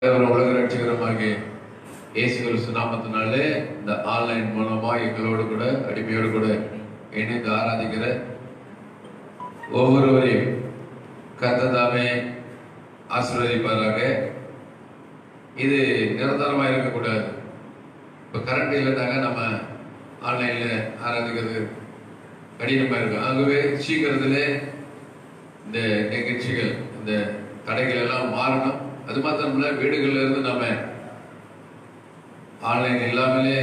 உலக ரட்சகரமாகிய இயேசு கிறிஸ்து நாமத்தினாலே இந்த ஆன்லைன் மூலமா எங்களோடு கூட அடிமையோடு கூட இணைந்து ஆராதிக்கிற ஒவ்வொருவரையும் கர்த்தர் தாமே ஆசீர்வதிப்பாராக. இது நிரந்தரமாக இருக்கக்கூடாது. இப்போ கரண்ட் இல்லைனாங்க நம்ம ஆன்லைன்ல ஆராதிக்கிறது கடினமாக இருக்கும். ஆகவே சீக்கிரத்தில் இந்த நிகழ்ச்சிகள் இந்த தடைகள் எல்லாம் மாறணும். அது மாத்திரமில்ல, வீடுகளில் இருந்து நம்ம ஆன்லைன் இல்லாமலே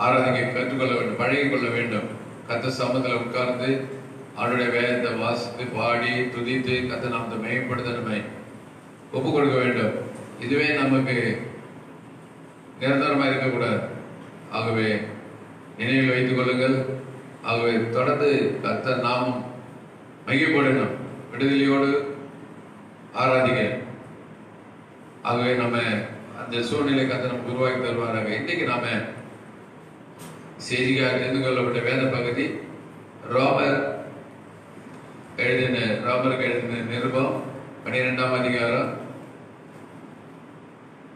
ஆராதிக்க கற்றுக்கொள்ள வேண்டும், பழகிக்கொள்ள வேண்டும். கர்த்தர் சமூகத்தில் உட்கார்ந்து அவருடைய வேதத்தை வாசித்து பாடி துதித்து கர்த்தர் நாமத்தை மேம்படுத்த நம்மை ஒப்புக் கொடுக்க வேண்டும். இதுவே நமக்கு நிரந்தரமாக இருக்கக்கூடாது. ஆகவே நினைவில் வைத்துக் கொள்ளுங்கள். ஆகவே தொடர்ந்து கர்த்தர் நாமம் மையப்படணும், விடுதலையோடு ஆராதிக்க. ஆகவே நம்ம அந்த சூழ்நிலை கர்த்தர் நமக்கு உருவாக்கி தருவாராக. இன்றைக்கு நாம செய்தியாக தெரிந்து கொள்ளப்பட்ட வேத பகுதி ராமருக்கு எழுதின நிருபம் 12ஆம் அதிகாரம்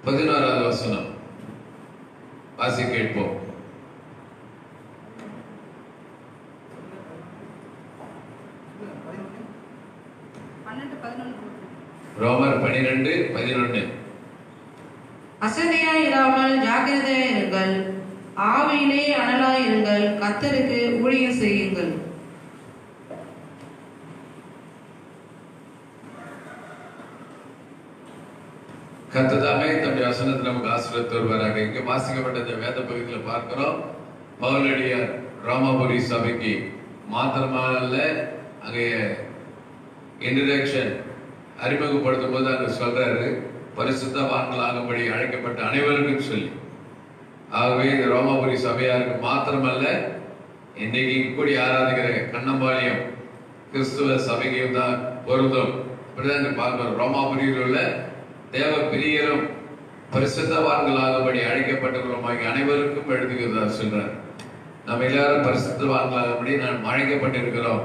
16வது வசனம் வாசி கேட்போம். ரோமர் 12:11. அசதியாயிராமல் ஜாக்கிரதையாயிருங்கள், ஆவியிலே அனலாயிருங்கள், கர்த்தருக்கு ஊழியம் செய்யுங்கள். கர்த்தர் தாமே தம்முடைய வசனத்தை நமக்கு ஆசீர்வதித்து வருவாராக. இங்கு வாசிக்கப்பட்ட இந்த வேத பகுதியில் பார்க்கிறோம், பவுலடியார் ரோமாபுரி சபைக்கு மாத்திரமல்ல, அங்கே இன்ட்ரடக்ஷன் அறிமுகப்படுத்தும் போது அங்க சொல்றாரு, பரிசுத்தவான்களாகும்படி அழைக்கப்பட்ட அனைவருக்கும் சொல்லி. ஆகவே இந்த ரோமாபுரி சபையாருக்கு மாத்திரமல்ல, இன்றைக்கு கூடி ஆராதிக்கிற கண்ணம்பாளையம் கிறிஸ்துவ சபைக்கும் தான் பொருந்தும். இப்படிதான் பார்க்கிறோம். ரோமாபுரியில் உள்ள தேவ பிரியரும் பரிசுத்தவான்களாகும்படி அழைக்கப்பட்டவர்களுமாகி அனைவருக்கும் எழுதுகிறதா சொல்றார். நம்ம எல்லாரும் பரிசுத்தவான்களாகும்படி நாம் அழைக்கப்பட்டிருக்கிறோம்.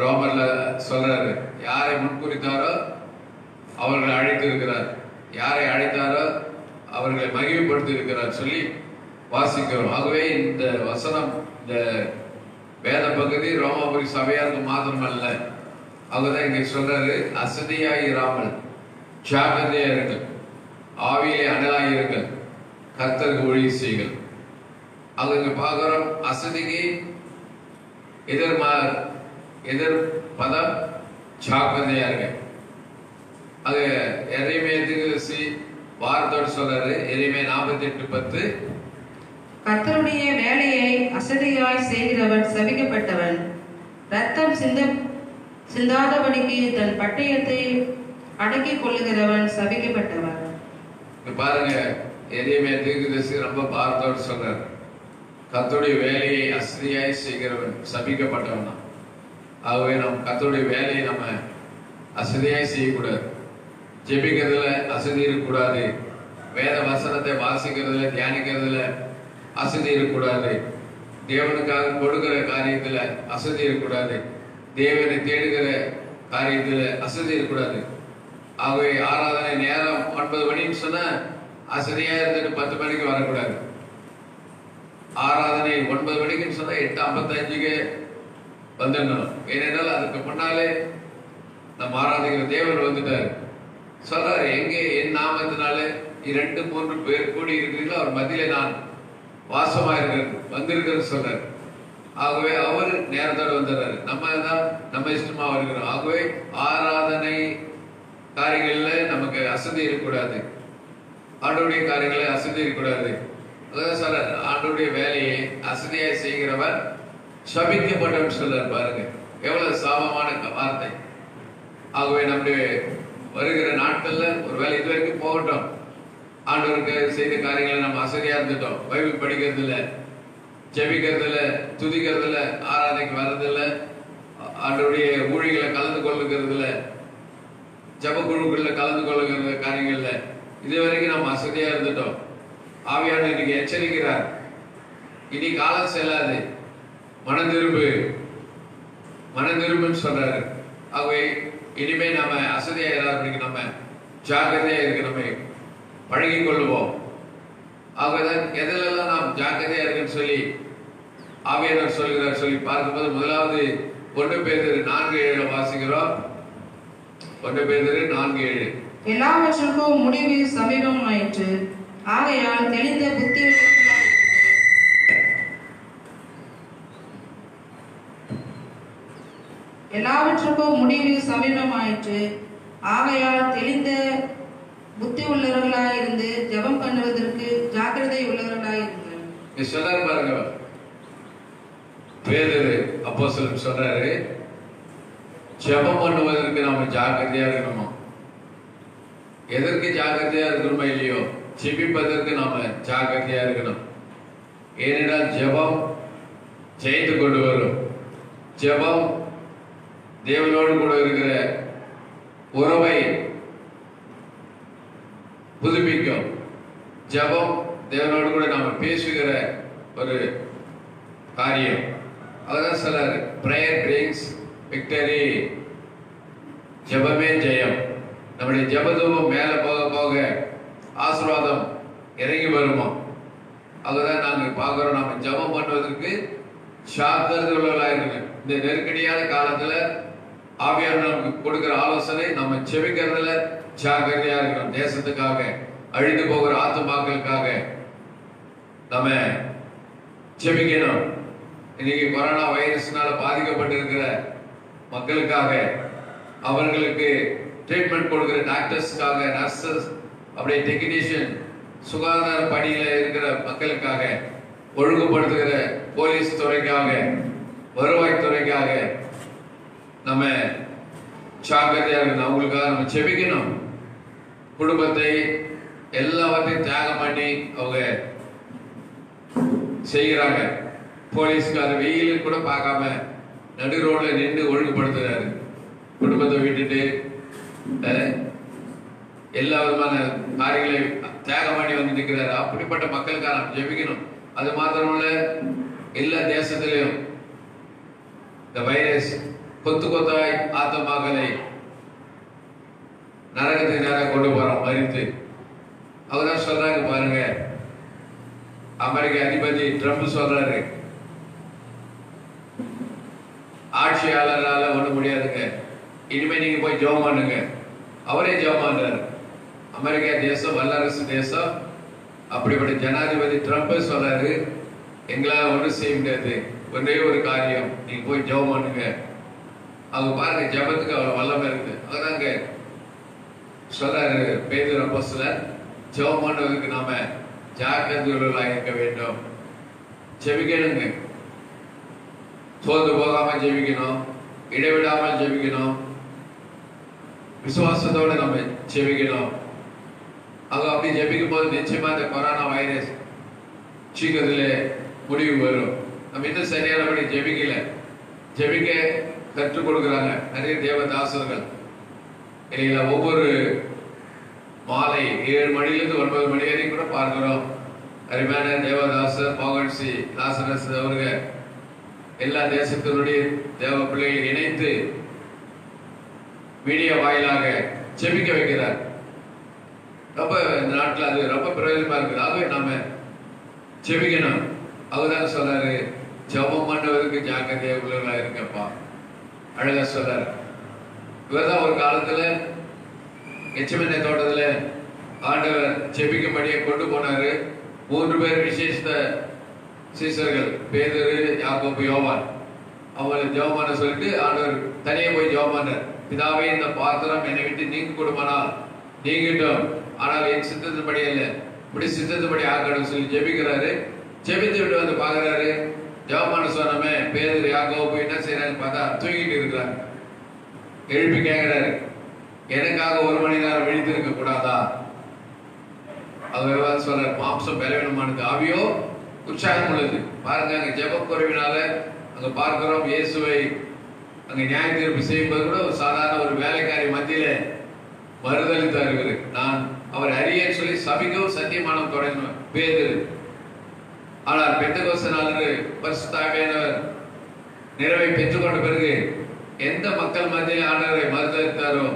ரோமர்ல சொல்றாரு, யாரை முன்குறித்தாரோ அவர்களை அழைத்து இருக்கிறார், யாரை அழைத்தாரோ அவர்களை மகிழ்வுபடுத்தி இருக்கிறார் சொல்லி வாசிக்கிறோம். ஆகவே இந்த வசனம், இந்த வேத பகுதி ரோமாபுரி சபையாருக்கு மாத்திரமல்ல. அவர்தான் இங்க சொல்றாரு, அசதியாயிராமல் ஜாக்கிரதையாயிருங்கள், ஆவியிலே அனலாயிருங்கள், கர்த்தருக்கு ஊழியம் செய்யுங்கள். அது இங்க பார்க்கிறோம். அசதிக்கு எதிர் பதம் ஜாக்கிரதையாருங்க. அது எதையுமே வார்த்தோடு சொல்றாரு. எதையுமே 48:10. கர்த்தருடைய வேலையை அசதியாய் செய்கிறவன் சபிக்கப்பட்டவன், ரத்தம் சிந்தாதபடிக்கு தன் பட்டயத்தை அடக்கிக் கொள்ளுகிறவன் சபிக்கப்பட்டவன். பாருங்க, எதையுமே தீர்க்கதரிசி ரொம்ப பார்த்தோடு சொல்றாரு, கர்த்தருடைய வேலையை அசதியாய் செய்கிறவன் சபிக்கப்பட்டவன் தான். ஆகவே நம் கர்த்தருடைய வேலையை நம்ம அசதியாய் செய்யக்கூடாது. ஜெபிக்கிறதுல அசதி இருக்கக்கூடாது. வேத வசனத்தை வாசிக்கிறதுல தியானிக்கிறதுல அசதி இருக்கக்கூடாது. தேவனுக்காக கொடுக்கிற காரியத்துல அசதி இருக்கக்கூடாது. தேவனை தேடுகிற காரியத்துல அசதி இருக்கக்கூடாது. ஆகவே ஆராதனை நேரம் 9 மணின்னு சொன்னா அசதியா இருந்துட்டு 10 மணிக்கு வரக்கூடாது. ஆராதனை 9 மணிக்குன்னு சொன்னா 8:55க்கு வந்துடணும். ஏனென்றால் அதுக்கு முன்னாலே நம்ம ஆராதிக்கிற தேவன் வந்துட்டாரு. சொல்றாரு, எங்கே என் நாமத்தினால 2-3 பேர் கூடி இருக்கிறீங்களோ அவர் மத்தியில நான் வாசமா வந்திருக்கிறது சொல்றாரு. ஆகவே அவர் நேரத்தோடு வந்துடுறாரு. நம்ம இஷ்டமா வருகிறோம். ஆகவே ஆராதனை காரியங்கள்ல நமக்கு அசதி இருக்கக்கூடாது. ஆண்டோடைய காரியங்களை அசதி இருக்கக்கூடாது. அதான் சொல்றாரு, ஆண்டோடைய வேலையை அசதியாய் செய்கிறவர் சபிக்கப்பட்டவன் சொல்றாரு. பாருங்க எவ்வளவு சாபமான வார்த்தை. ஆகவே நம்முடைய வருகிற நாட்கள்ல ஒருவேளை இது வரைக்கும் போகட்டும், ஆண்டவருக்கு செய்த காரியங்களை நம்ம அசதியா இருந்துட்டோம். பைபிள் படிக்கிறது இல்ல, ஜெபிக்கிறது இல்ல, துதிக்கிறது இல்ல, ஆராதனைக்கு வர்றது இல்ல, ஆண்டவருடைய ஊழிகளை கலந்து கொள்ளுகிறது இல்ல, ஜப குழுக்கள்ல கலந்து கொள்ளுகிற காரியங்கள்ல இது வரைக்கும் நம்ம அசதியா இருந்துட்டோம். ஆவியானவர் இன்னைக்கு எச்சரிக்கிறார், இனி காலம் செல்லாது, மனதிரும்புன்னு சொல்றாரு. ஆகவே இனிமே நம்ம அசதியாயிராதபடிக்கு நம்ம ஜாக்கிரதையா இருக்க நம்மை பழகிக் கொள்ளுவோம். ஆகதான் எதிலெல்லாம் நாம் ஜாக்கிரதையா இருக்குன்னு சொல்லி ஆவியானவர் சொல்கிறார் சொல்லி பார்க்கும்போது முதலாவது 1 பேதுரு 4:7 வாசிக்கிறோம். 1 பேதுரு 4:7. எல்லாவற்றுக்கும் முடிவு சமீபமாயிற்று, ஆகையால் தெளிந்த புத்தி எல்லாவற்றுக்கும் முடிவு சமீபமாயிற்று, ஆகையால் தெளிந்த புத்தி உள்ளவர்களாயிருந்து ஜெபம் பண்ணுவதற்கு ஜாக்கிரதை உள்ளவர்களாயிருங்கள். சொல்றாரு பாருங்க, பேதுரு அப்போஸ்தலன் சொல்றாரு, ஜெபம் பண்ணுவதற்கு நாம ஜாக்கிரதையா இருக்கணுமா. எதற்கு ஜாக்கிரதையா இருக்கணுமா இல்லையோ, ஜெபிப்பதற்கு நாம ஜாக்கிரதையா இருக்கணும். ஏனென்றால் ஜெபம் ஜெயித்து கொண்டு வரும். ஜெபம் தேவனோடு கூட இருக்கிற உறவை புதுப்பிக்கும். ஜெபம் தேவனோடு கூட நாம பேசுகிற ஒரு காரியம். அதான் சொல்றாரு, பிரேயர் பிரிங்ஸ் விக்டரி. ஜெபமே ஜெயம். நம்முடைய ஜெபதூபம் மேல போக போக ஆசீர்வாதம் இறங்கி வருமா. அதுதான் நாங்க பார்க்கிறோம். நாம ஜெபம் பண்ணுவதற்கு ஜாக்கிரதை உள்ளவர்களாயிருங்க. இந்த நெருக்கடியான காலத்துல ஆவியானவர் நமக்கு கொடுக்கிற ஆலோசனை, நம்ம ஜெபிக்கிறதுல ஜாக்கிரதையா இருக்கணும். தேசத்துக்காக, அழிந்து போகிற ஆத்துமாக்களுக்காக நம்ம ஜெபிக்கணும். இன்னைக்கு கொரோனா வைரஸ்னால பாதிக்கப்பட்டிருக்கிற மக்களுக்காக, அவர்களுக்கு ட்ரீட்மெண்ட் கொடுக்கிற டாக்டர்ஸ்க்காக, நர்சஸ், அப்படியே டெக்னீஷியன், சுகாதார பணியில இருக்கிற மக்களுக்காக, ஒழுங்குபடுத்துகிற போலீஸ் துறைக்காக, வருவாய் துறைக்காக நம்ம ஜாக்கிரதையா இருக்கணும். அவங்களுக்காக நம்ம ஜெபிக்கணும். குடும்பத்தை எல்லாவற்றையும் தியாகம் பண்ணி அவங்க செய்கிறாங்க. போலீஸ்கார வெயிலும் கூட பார்க்காம நடு ரோட்ல நின்று ஒழுங்குபடுத்துறாரு. குடும்பத்தை விட்டுட்டு எல்லா விதமான காரியங்களை தியாகம் பண்ணி வந்து நிற்கிறாரு. அப்படிப்பட்ட மக்களுக்காக நாம் ஜெபிக்கணும். அது மாத்திரமல்ல, எல்லா தேசத்திலையும் இந்த வைரஸ் கொத்து கொத்தாய் ஆத்மாக்களை நரகத்துக்கு நேராக கொண்டு போறோம் மறித்து. அவர்தான் சொல்றாங்க பாருங்க, அமெரிக்க அதிபதி ட்ரம்ப் சொல்றாரு, ஆட்சியாளரால ஒண்ணு முடியாதுங்க, இனிமே நீங்க போய் ஜெபம் பண்ணுங்க. அவரே ஜெபம் பண்றாரு. அமெரிக்கா தேசம் வல்லரசு தேசம். அப்படிப்பட்ட ஜனாதிபதி ட்ரம்ப் சொல்றாரு, எங்களால ஒன்றும் செய்ய முடியாது, ஒரே ஒரு காரியம், நீங்க போய் ஜெபம் பண்ணுங்க. அவங்க பாருங்க, ஜெபத்துக்கு அவ்வளவு வல்லமை இருக்கு. அதாங்க சொல்றாரு பேதுரு அப்போஸ்தலன், ஜெபம் பண்ணுவதற்கு நாம ஜாக்கிரதையுள்ளவர்களாக இருக்க வேண்டும். ஜெபிக்கணுங்க. சோர்ந்து போகாம ஜெபிக்கணும், இடைவிடாமல் ஜெபிக்கணும், விசுவாசத்தோடு நம்ம ஜெபிக்கணும். அவங்க அப்படி ஜெபிக்கும் போது நிச்சயமா இந்த கொரோனா வைரஸ் சீக்கிரத்துல முடிவு வரும். நம்ம இன்னும் சரியானபடி ஜெபிக்கல. ஜெபிக்க கற்றுக் கொடுக்கிறாங்க நிறைய தேவதாசர்கள் இல்லைங்களா. ஒவ்வொரு மாலை 7 மணிலிருந்து 9 மணி வரைக்கும் கூட பார்க்கிறோம். அருமையான தேவதாசர் மோகன்சி லாசரஸ் அவருங்க எல்லா தேசத்தினுடைய தேவ பிள்ளைகளை இணைத்து மீடியா வாயிலாக ஜெபிக்க வைக்கிறார். ரொம்ப இந்த நாட்டில் அது ரொம்ப பிரயோஜனமா இருக்குது. ஆகவே நாம ஜெபிக்கணும். அவர்தான் சொல்றாரு, ஜெபம் பண்ணுவதற்கு ஜாக்கிரதையா உள்ளவர்களா இருக்கப்பா. அழகா சொல்றாரு. இவர்தான் ஒரு காலத்துல எச்சமென்னை தோட்டத்துல ஆண்டவர் ஜெபிக்கும்படியே கொண்டு போனாரு. 3 பேர் விசேஷ சீசர்கள், பேதுரு, யாக்கோபு, யோவான். அவங்களை ஜெபம் பண்ண சொல்லிட்டு ஆண்டவர் தனியே போய் ஜெபம் பண்ணார். பிதாவே, இந்த பாத்திரம் என்னை விட்டு நீங்க கொடுமானால் நீங்கிட்டோம், ஆனால் என் சித்தத்தின்படி அல்ல, இப்படி சித்தத்தின்படி ஆக்கணும் சொல்லி ஜெபிக்கிறாரு. ஜெபித்து விட்டு வந்து பாக்குறாரு, ஜெபம் பண்ண சொன்னமே பேதுரு, யாக்கோபு என்ன செய்யறாங்க பார்த்தா தூங்கிட்டு இருக்கிறாங்க. எழுப்பி கேட்கிறாரு, எனக்காக 1 மணி நேரம் விழித்து இருக்க கூடாதா? அவர் சொல்றாரு, மாம்சம் பலவீனமானது, ஆவியோ உற்சாகம் உள்ளது. பாருங்க, அங்க ஜெப குறைவினால அங்க பார்க்கிறோம் இயேசுவை அங்க நியாய தீர்ப்பு செய்யும்போது கூட ஒரு சாதாரண ஒரு வேலைக்காரி மத்தியில மறுதளித்தார். இவரு நான் அவர் அறியன்னு சொல்லி சபிக்கவும் சத்தியமானம் தொடங்கினோம் பேதுரு. ஆனால் பெந்தெகோஸ்தே நாளன்று பரிசுத்த ஆவியானவர் நிறைவை பெற்றுக்கொண்ட பிறகு எந்த மக்கள் மத்தியிலே ஆண்டவரை மறுதளித்தாரோ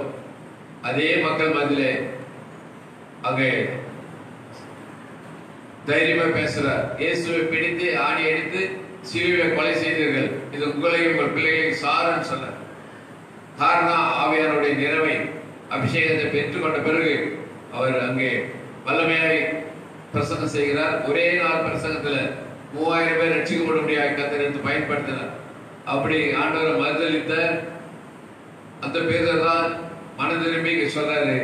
அதே மக்கள் மத்தியிலே அங்கே தைரியமா பேசுறார். இயேசுவை பிடித்து ஆணி அடித்து சிலுவையை கொலை செய்தீர்கள், இது உங்களையும் உங்கள் பிள்ளைகளையும் சாருன்னு சொன்னார். காரணம் ஆவியானுடைய நிறைவை அபிஷேகத்தை பெற்றுக்கொண்ட பிறகு அவர் அங்கே வல்லமையாய் பிரசங்கம் செய்கிறார். ஒரே நாள் பிரசங்கத்துல 3000 பேர் ரட்சிக்கப்படும்படியாக கர்த்தர் எடுத்து பயன்படுத்தினார். அப்படி ஆண்டவரை மறுதளித்த அந்த பேர் தான் மன திரும்பி சொல்றாரு,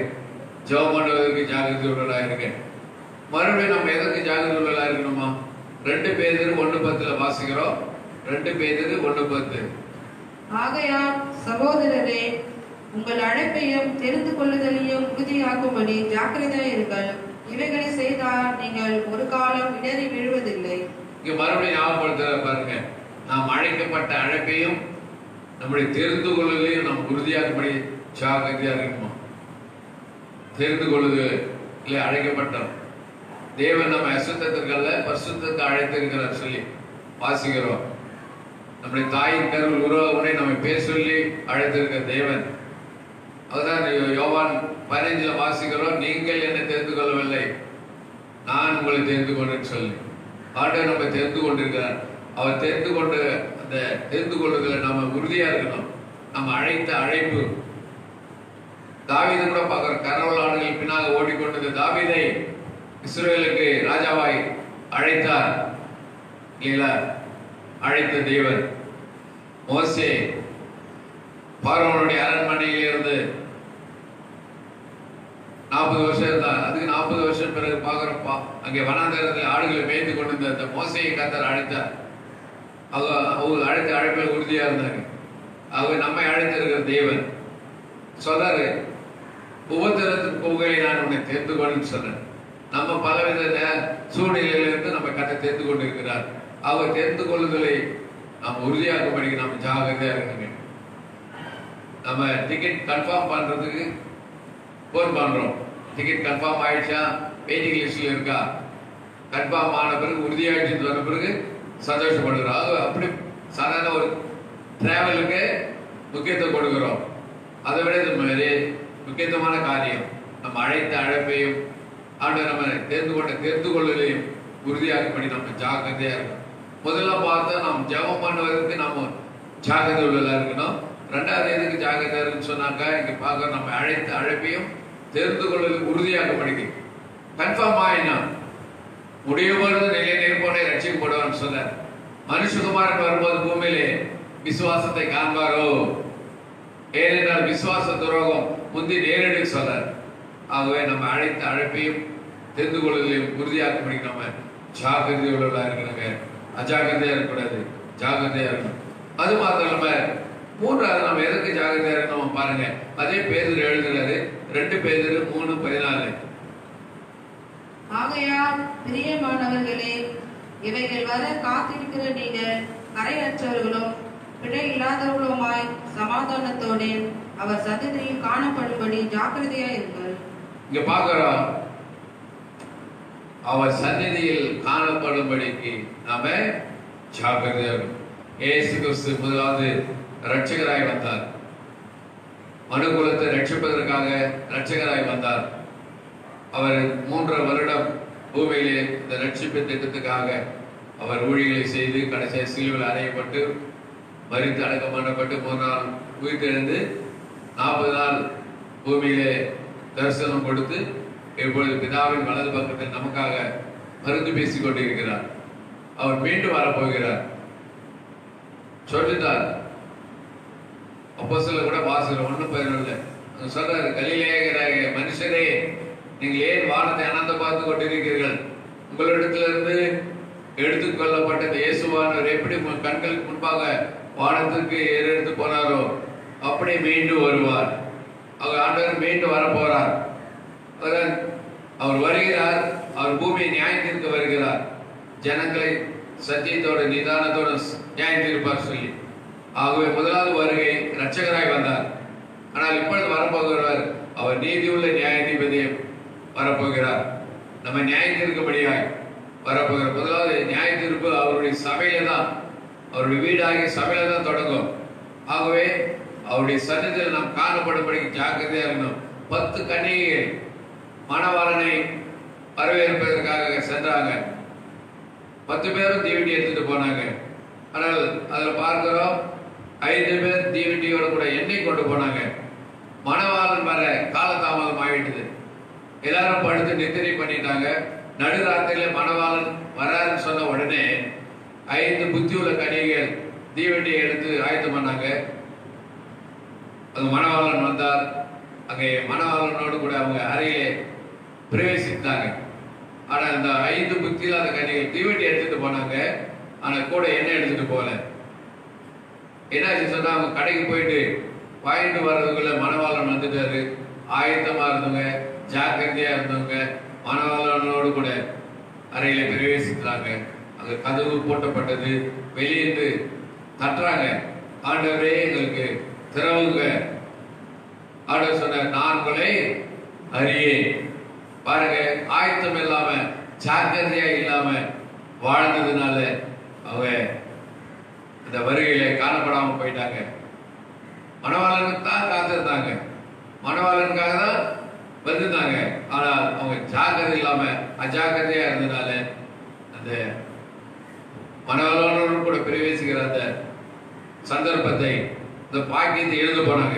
ஜெபம் பண்ணுவதற்கு ஜாகிரதை உள்ளவர்களாக இருக்க. மறுபடியும் நம்ம எதற்கு ஜாகிரதை உள்ளவர்களாக இருக்கணுமா? 2 பேதுரு 1:10 வாசிக்கிறோம். 2 பேதுரு 1:10. ஆகையால் சகோதரரே, உங்கள் அழைப்பையும் தெரிந்து கொள்ளுதலையும் உறுதியாக்கும்படி ஜாக்கிரதையாயிருங்கள். இவைகளை செய்தால் நீங்கள் ஒரு காலம் இடறி விழுவதில்லை. இங்க மறுபடியும் ஞாபகப்படுத்த பாருங்க, நாம் அழைக்கப்பட்ட அழைப்பையும் நம்முடைய தெரிந்து கொள்ளுதலையும் நாம் உறுதியாக்கும்படி ஜாக்கிரதையா இருக்கணுமா? தெரிந்து கொள்ளுது இல்லை, அழைக்கப்பட்டோம். தேவன் நம்ம அசுத்தத்திற்கல்ல பரிசுத்தத்துக்கு அழைத்திருக்கிறார் சொல்லி வாசிக்கிறோம். நம்முடைய தாயின் கருவில் உருவாகுனே நம்மை பேர் சொல்லி அழைத்திருக்கிற தேவன். அதுதான் யோவான் 15 வாசிக்கிறோம், நீங்கள் என்னை தெரிந்து கொள்ளவில்லை, நான் உங்களை தெரிந்து கொண்டேன்னு சொல்லி ஆண்டவர் நம்ம தெரிந்து கொண்டிருக்கிறார். அவர் தெரிந்து கொண்டு அந்த தெரிந்து கொள்வதில் நம்ம உறுதியா இருக்கணும். நம்ம அழைத்த அழைப்பு தாவீது கூட பார்க்கிற கரவல் ஆடுகள் பின்னாக ஓடிக்கொண்டது. தாவீதை இஸ்ரவேலுக்கு ராஜாவாய் அழைத்தார் இல்லைங்களா? அழைத்த தேவன். மோசே பார்வோனுடைய அரண்மனையில் இருந்து 40 வருஷம் இருந்தார். அதுக்கு 40 வருஷம் பிறகு பார்க்கிறப்பா அங்கே வனாந்தரத்தில் ஆடுகளை மேய்த்து கொண்டிருந்த அந்த மோசையை கர்த்தர் அழைத்தார். அவங்க அழைத்த அழைப்பில் உறுதியா இருந்தாங்க. அவங்க நம்மை அழைத்திருக்கிற தேவன் சொல்றாரு, உபத்திரத்தின் புகழை நான் உன்னை தெரிந்து கொண்டு சொன்னேன். நம்ம பலவித சூழ்நிலையிலிருந்து நம்ம கட்ட தெரிந்து கொண்டிருக்கிறார். அவர் தெரிந்து கொள்ளுதலை நாம் உறுதியாக்கும்படி நம்ம ஜாகிரதையா இருக்கணும். நம்ம டிக்கெட் கன்ஃபார்ம் பண்றதுக்கு போன் பண்றோம். டிக்கெட் கன்ஃபார்ம் ஆயிடுச்சா, வெயிட்டிங் லிஸ்ட்ல இருக்கா, கன்ஃபார்ம் ஆன பிறகு உறுதியாயிடுச்சு வந்த பிறகு சந்தோஷப்படுகிறோம். அப்படி சாதாரண ஒரு டிராவலுக்கு முக்கியத்துவம் கொடுக்கிறோம். அதை விட இது மாதிரி முக்கியத்துவமான காரியம் நம்ம அழைத்த அழைப்பையும் ஆண்டு நம்ம தெரிந்து கொள்வதையும் உறுதியாகும்படி நம்ம ஜாக்கிரதையா இருக்கணும். முதல்ல பார்த்தா நாம் ஜெபம் பண்ணுவதற்கு நம்ம ஜாக்கிரதை உள்ளதா இருக்கணும். 2வது எதுக்கு ஜாக்கிரதை இருக்குன்னு சொன்னாக்கா, இங்க பார்க்க நம்ம அழைத்த அழைப்பையும் தெரிந்து கொள்வதற்கு உறுதியாகும்படி கன்ஃபார்ம் ஆயினா முடியும்போது நிலை நிற்போனே ரட்சிக்கப்படுவான்னு சொன்னார். மனுஷகுமாரன் வரும்போது பூமியிலே விசுவாசத்தை காண்பாரோ, ஏனென்றால் விசுவாச துரோகம் முந்தி நேரடி சொன்னார். ஆகவே நம்ம அழைத்த அழைப்பையும் தெரிந்து கொள்வதையும் உறுதியாக்கும்படி நம்ம ஜாக்கிரதை உள்ளவர்களா இருக்கணுங்க. அஜாக்கிரதையா இருக்கக்கூடாது, ஜாக்கிரதையா இருக்கணும். அது மாத்திரம் நம்ம 3வது நம்ம எதற்கு ஜாக்கிரதையா இருக்கணும் பாருங்க. அதே பேதுரு எழுதுறாரு, 2 பேதுரு 3:14. ஆகையால் பிரியமானவர்களே, இவைகள் வர காத்திருக்கிற நீங்கள் கரையற்றவர்களும் பிழை இல்லாதவர்களுமாய் சமாதானத்தோடு அவர் சந்ததியில் காணப்படும்படி ஜாக்கிரதையா இருங்கள். இங்க பார்க்கிறோம், அவர் சந்ததியில் காணப்படும்படிக்கு நாம ஜாக்கிரதையா இருக்கணும். இயேசு கிறிஸ்து முதலாவது ரட்சகராய் வந்தார். மனுக்குலத்தை ரட்சிப்பதற்காக ரட்சகராய் வந்தார். அவர் 3 வருடம் பூமியிலே இந்த ரட்சிப்பு திட்டத்துக்காக அவர் ஊழியர்களை செய்து கடைசியாக சிலுவையில் அறையப்பட்டு மரித்து அடக்கம் பண்ணப்பட்டு 3 நாள் உயிர்த்தெழுந்து 40 நாள் பூமியிலே தரிசனம் கொடுத்து இப்பொழுது பிதாவின் வலது பக்கத்தில் நமக்காக மருந்து பேசிக் கொண்டிருக்கிறார். அவர் மீண்டும் வரப்போகிறார் சொல்லிட்டார். அப்போஸ்தலர் கூட வாசகர் 1:11 சொல்றாரு, கலிலேயராகிய மனுஷரே, நீங்கள் ஏன் வானத்தை அனந்த பார்த்து கொண்டிருக்கிறீர்கள்? உங்களிடத்திலிருந்து எடுத்துக் கொள்ளப்பட்ட இயேசுவானவர் எப்படி கண்களுக்கு முன்பாக வானத்திற்கு ஏறெடுத்து போனாரோ அப்படி மீண்டும் வருவார். அவர் ஆண்டவர் மீண்டும் வரப்போறார். அவர் வருகிறார். அவர் பூமியை நியாயத்திற்கு வருகிறார். ஜனங்களை சத்தியத்தோட நிதானத்தோட நியாயம் தீர்ப்பார் சொல்லி. ஆகவே முதலாவது வருகை ரட்சகராய் வந்தார். ஆனால் இப்பொழுது வரப்போகிறவர் அவர் நீதியுள்ள நியாயாதிபதியை வரப்போகிறார். நம்ம நியாயம் தீர்க்கும்படியாய் வரப்போகிறார். முதலாவது நியாய தீர்ப்பு அவருடைய சபையில தான், அவருடைய வீடாகிய சபையில தான் தொடங்கும். ஆகவே அவருடைய சன்னதியில் நாம் காணப்படும்படி ஜாக்கிரதையா இருக்கணும். 10 கன்னிகைகள் மணவாளனை வரவேற்பதற்காக சென்றாங்க. 10 பேரும் தீவெட்டி எடுத்துட்டு போனாங்க. ஆனால் அதில் பார்க்கிறோம் 5 பேர் தீவெட்டியோட கூட எண்ணெய் கொண்டு போனாங்க. மணவாளன் வர காலதாமதம் ஆகிட்டது. எல்லாரும் படுத்து நித்திரை பண்ணிட்டாங்க. நடுராத்திரியில மணவாளன் வராருன்னு சொன்ன உடனே 5 புத்தியுள்ள கன்னிகைகள் தீவெட்டியை எடுத்து ஆயத்தம் பண்ணாங்க. அங்க மணவாளன் வந்தார். அங்கே மணவாளனோடு கூட அவங்க அறையிலே பிரவேசித்தாங்க. ஆனா அந்த 5 புத்தியில அந்த கன்னிகைகள் தீவெட்டி எடுத்துட்டு போனாங்க. ஆனா கூட எண்ணெய் எடுத்துட்டு போகல. என்னாச்சு சொன்னா அவங்க கடைக்கு போயிட்டு வாங்கிட்டு வர்றதுக்குள்ள மணவாளன் வந்துட்டாரு. ஆயத்தமா இருந்தவங்க, ஜாக்கிரதையா இருந்தவங்க மணவாளனோடு கூட அறையில பிரவேசிக்கிறாங்க. அங்க கதவு போட்டப்பட்டது. வெளியிட்டு தட்டுறாங்க. ஆண்டவரே எங்களுக்கு திறவுங்க. ஆண்டவர் சொன்ன, நான் உங்களை அறியேன். பாருங்க, ஆயத்தம் இல்லாம ஜாக்கிரதையா இல்லாம வாழ்ந்ததுனால அவங்க அந்த வருகையில காணப்படாம போயிட்டாங்க. மணவாளனுக்கு தான் காத்திருந்தாங்க, மணவாளனுக்காக தான் வந்திருந்தாங்க. ஆனா அவங்க ஜாக்கிரதை இல்லாம அஜாக்கிரதையா இருந்ததுனால அந்த மணவாளனோடு கூட பிரவேசிக்கிற அந்த சந்தர்ப்பத்தை, இந்த பாக்கியத்தை எழுத போனாங்க.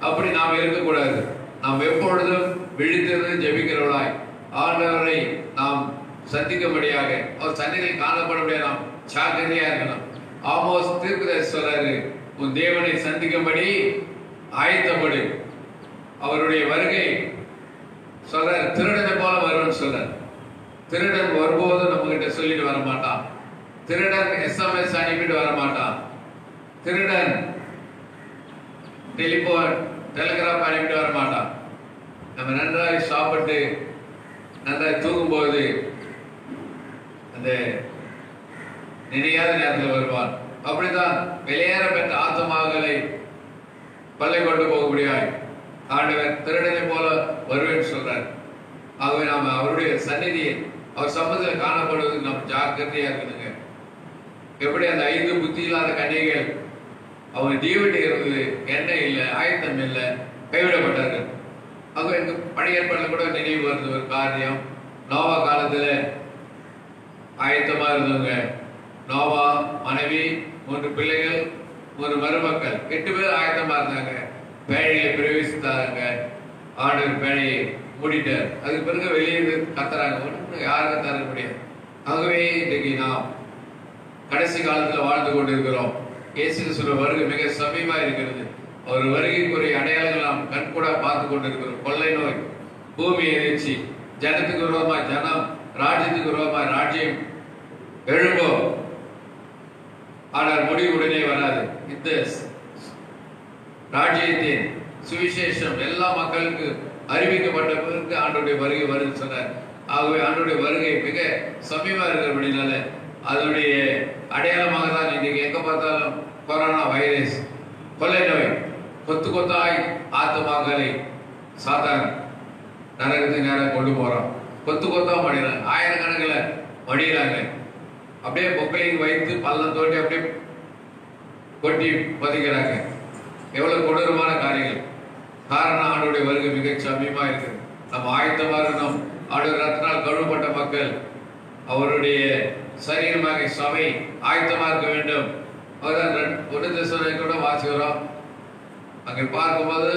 அப்படி நாம் இருக்கக்கூடாது. நாம் எப்பொழுதும் விழித்திருந்து ஜெபிக்கிறவர்களாய் ஆண்டவரை நாம் சந்திக்கும்படியாக, அவர் சந்நிதியில் காணப்படும்படியாக நாம் ஜாக்கிரதையா இருக்கணும். ஆமோஸ் தீர்க்கதரிசி சொல்றாரு, உன் தேவனை சந்திக்கும்படி ஆயத்தப்படு. அவருடைய வருகை சொல்றாரு, திருடனை போல வருவன் சொல்றார். திருடன் வரும்போது நம்ம கிட்ட சொல்லிட்டு வர மாட்டான். திருடன் SMS அனுப்பிட்டு வர மாட்டான். திருடன் டெலிகிராம் அனுப்பிட்டு வர மாட்டான். நம்ம நன்றாய் சாப்பிட்டு நன்றாய் தூங்கும் போது அந்த நினையாத நேரத்தில் வருவான். அப்படித்தான் வெளியேற பெற்ற ஆத்மாக்களை பல்லை கொண்டு போகக்கூடியாய் ஆண்டவர் திருடனை போல வருவேன் சொல்றார். ஆகவே நாம அவருடைய சந்நிதியை, அவர் சம்பந்தத்தில் காணப்படுவதற்கு நாம் ஜாக்கிரதையா இருக்கணுங்க. எப்படி அந்த 5 புத்தி இல்லாத கன்னிகைகள், அவங்க தீவெட்டி இருந்தது, எண்ணெய் இல்லை, ஆயத்தம் இல்லை, கைவிடப்பட்டார்கள். ஆக எனக்கு பழைய ஏற்பாட்டில் கூட நினைவு வருது ஒரு காரியம். நோவா காலத்துல ஆயத்தமா இருந்தவங்க, நோவா மனைவி, 3 பிள்ளைகள், 3 மருமக்கள், 8 பேர் ஆயத்தமா இருந்தாங்க. பேழையில பிரவேசித்தாங்க. ஆண்டவர் பேழையை மூடிட்டார். அதுக்கு பிறகு வெளியே கத்துறாங்க, ஒன்றும் யாருக்கும் தர முடியாது. ஆகவே இன்றைக்கு நாம் கடைசி காலத்துல வாழ்ந்து கொண்டிருக்கிறோம். இயேசு கிறிஸ்துவின் வருகை மிக சமீபமா இருக்கிறது. அவர் வருகைக்குரிய அடையாளங்கள் நாம் கண்கூட பார்த்து கொண்டிருக்கிறோம். கொள்ளை நோய், பூமி எதிர்ச்சி, ஜனத்துக்கு விரோதமா ஜனம், ராஜ்யத்துக்கு விரோதமா ராஜ்யம் எழும்போம். ஆனால் முடிவு உடனே வராது. இந்த ராஜ்யத்தின் சுவிசேஷம் எல்லா மக்களுக்கு அறிவிக்கப்பட்ட பிறகு ஆண்டவருடைய வருகை வருது சொன்னார். ஆகவே ஆண்டவருடைய வருகை மிக சமீபமா இருக்கிறபடினால அதனுடைய அடையாளமாக தான் இன்னைக்கு எங்க பார்த்தாலும் கொரோனா வைரஸ், கொள்ளை நோய், கொத்து கொத்தாய் ஆத்மாக்களை சாத்தான் நரகத்துக்கு நேரம் கொண்டு போறோம். கொத்து கொத்தா மடிகிறாங்க, ஆயிரக்கணக்கில் மடிகிறாங்க. அப்படியே பொக்கலையும் வைத்து பள்ளம் தோண்டி அப்படியே கொட்டி பதிக்கிறாங்க. எவ்வளவு கொடூரமான காரியங்கள். காரணம் ஆண்டவருடைய வருகை மிக சமீபமா இருக்கு. நம்ம ஆயத்தமா இருக்கணும். ஆண்டவர் ரத்தினால் கழுவப்பட்ட மக்கள், அவருடைய சரீரமாக சபை ஆயத்தமா இருக்க வேண்டும். அவர்தான் 1 தெசலோனிக்கேயர் கூட வாசிக்கிறோம். அங்கே பார்க்கும்போது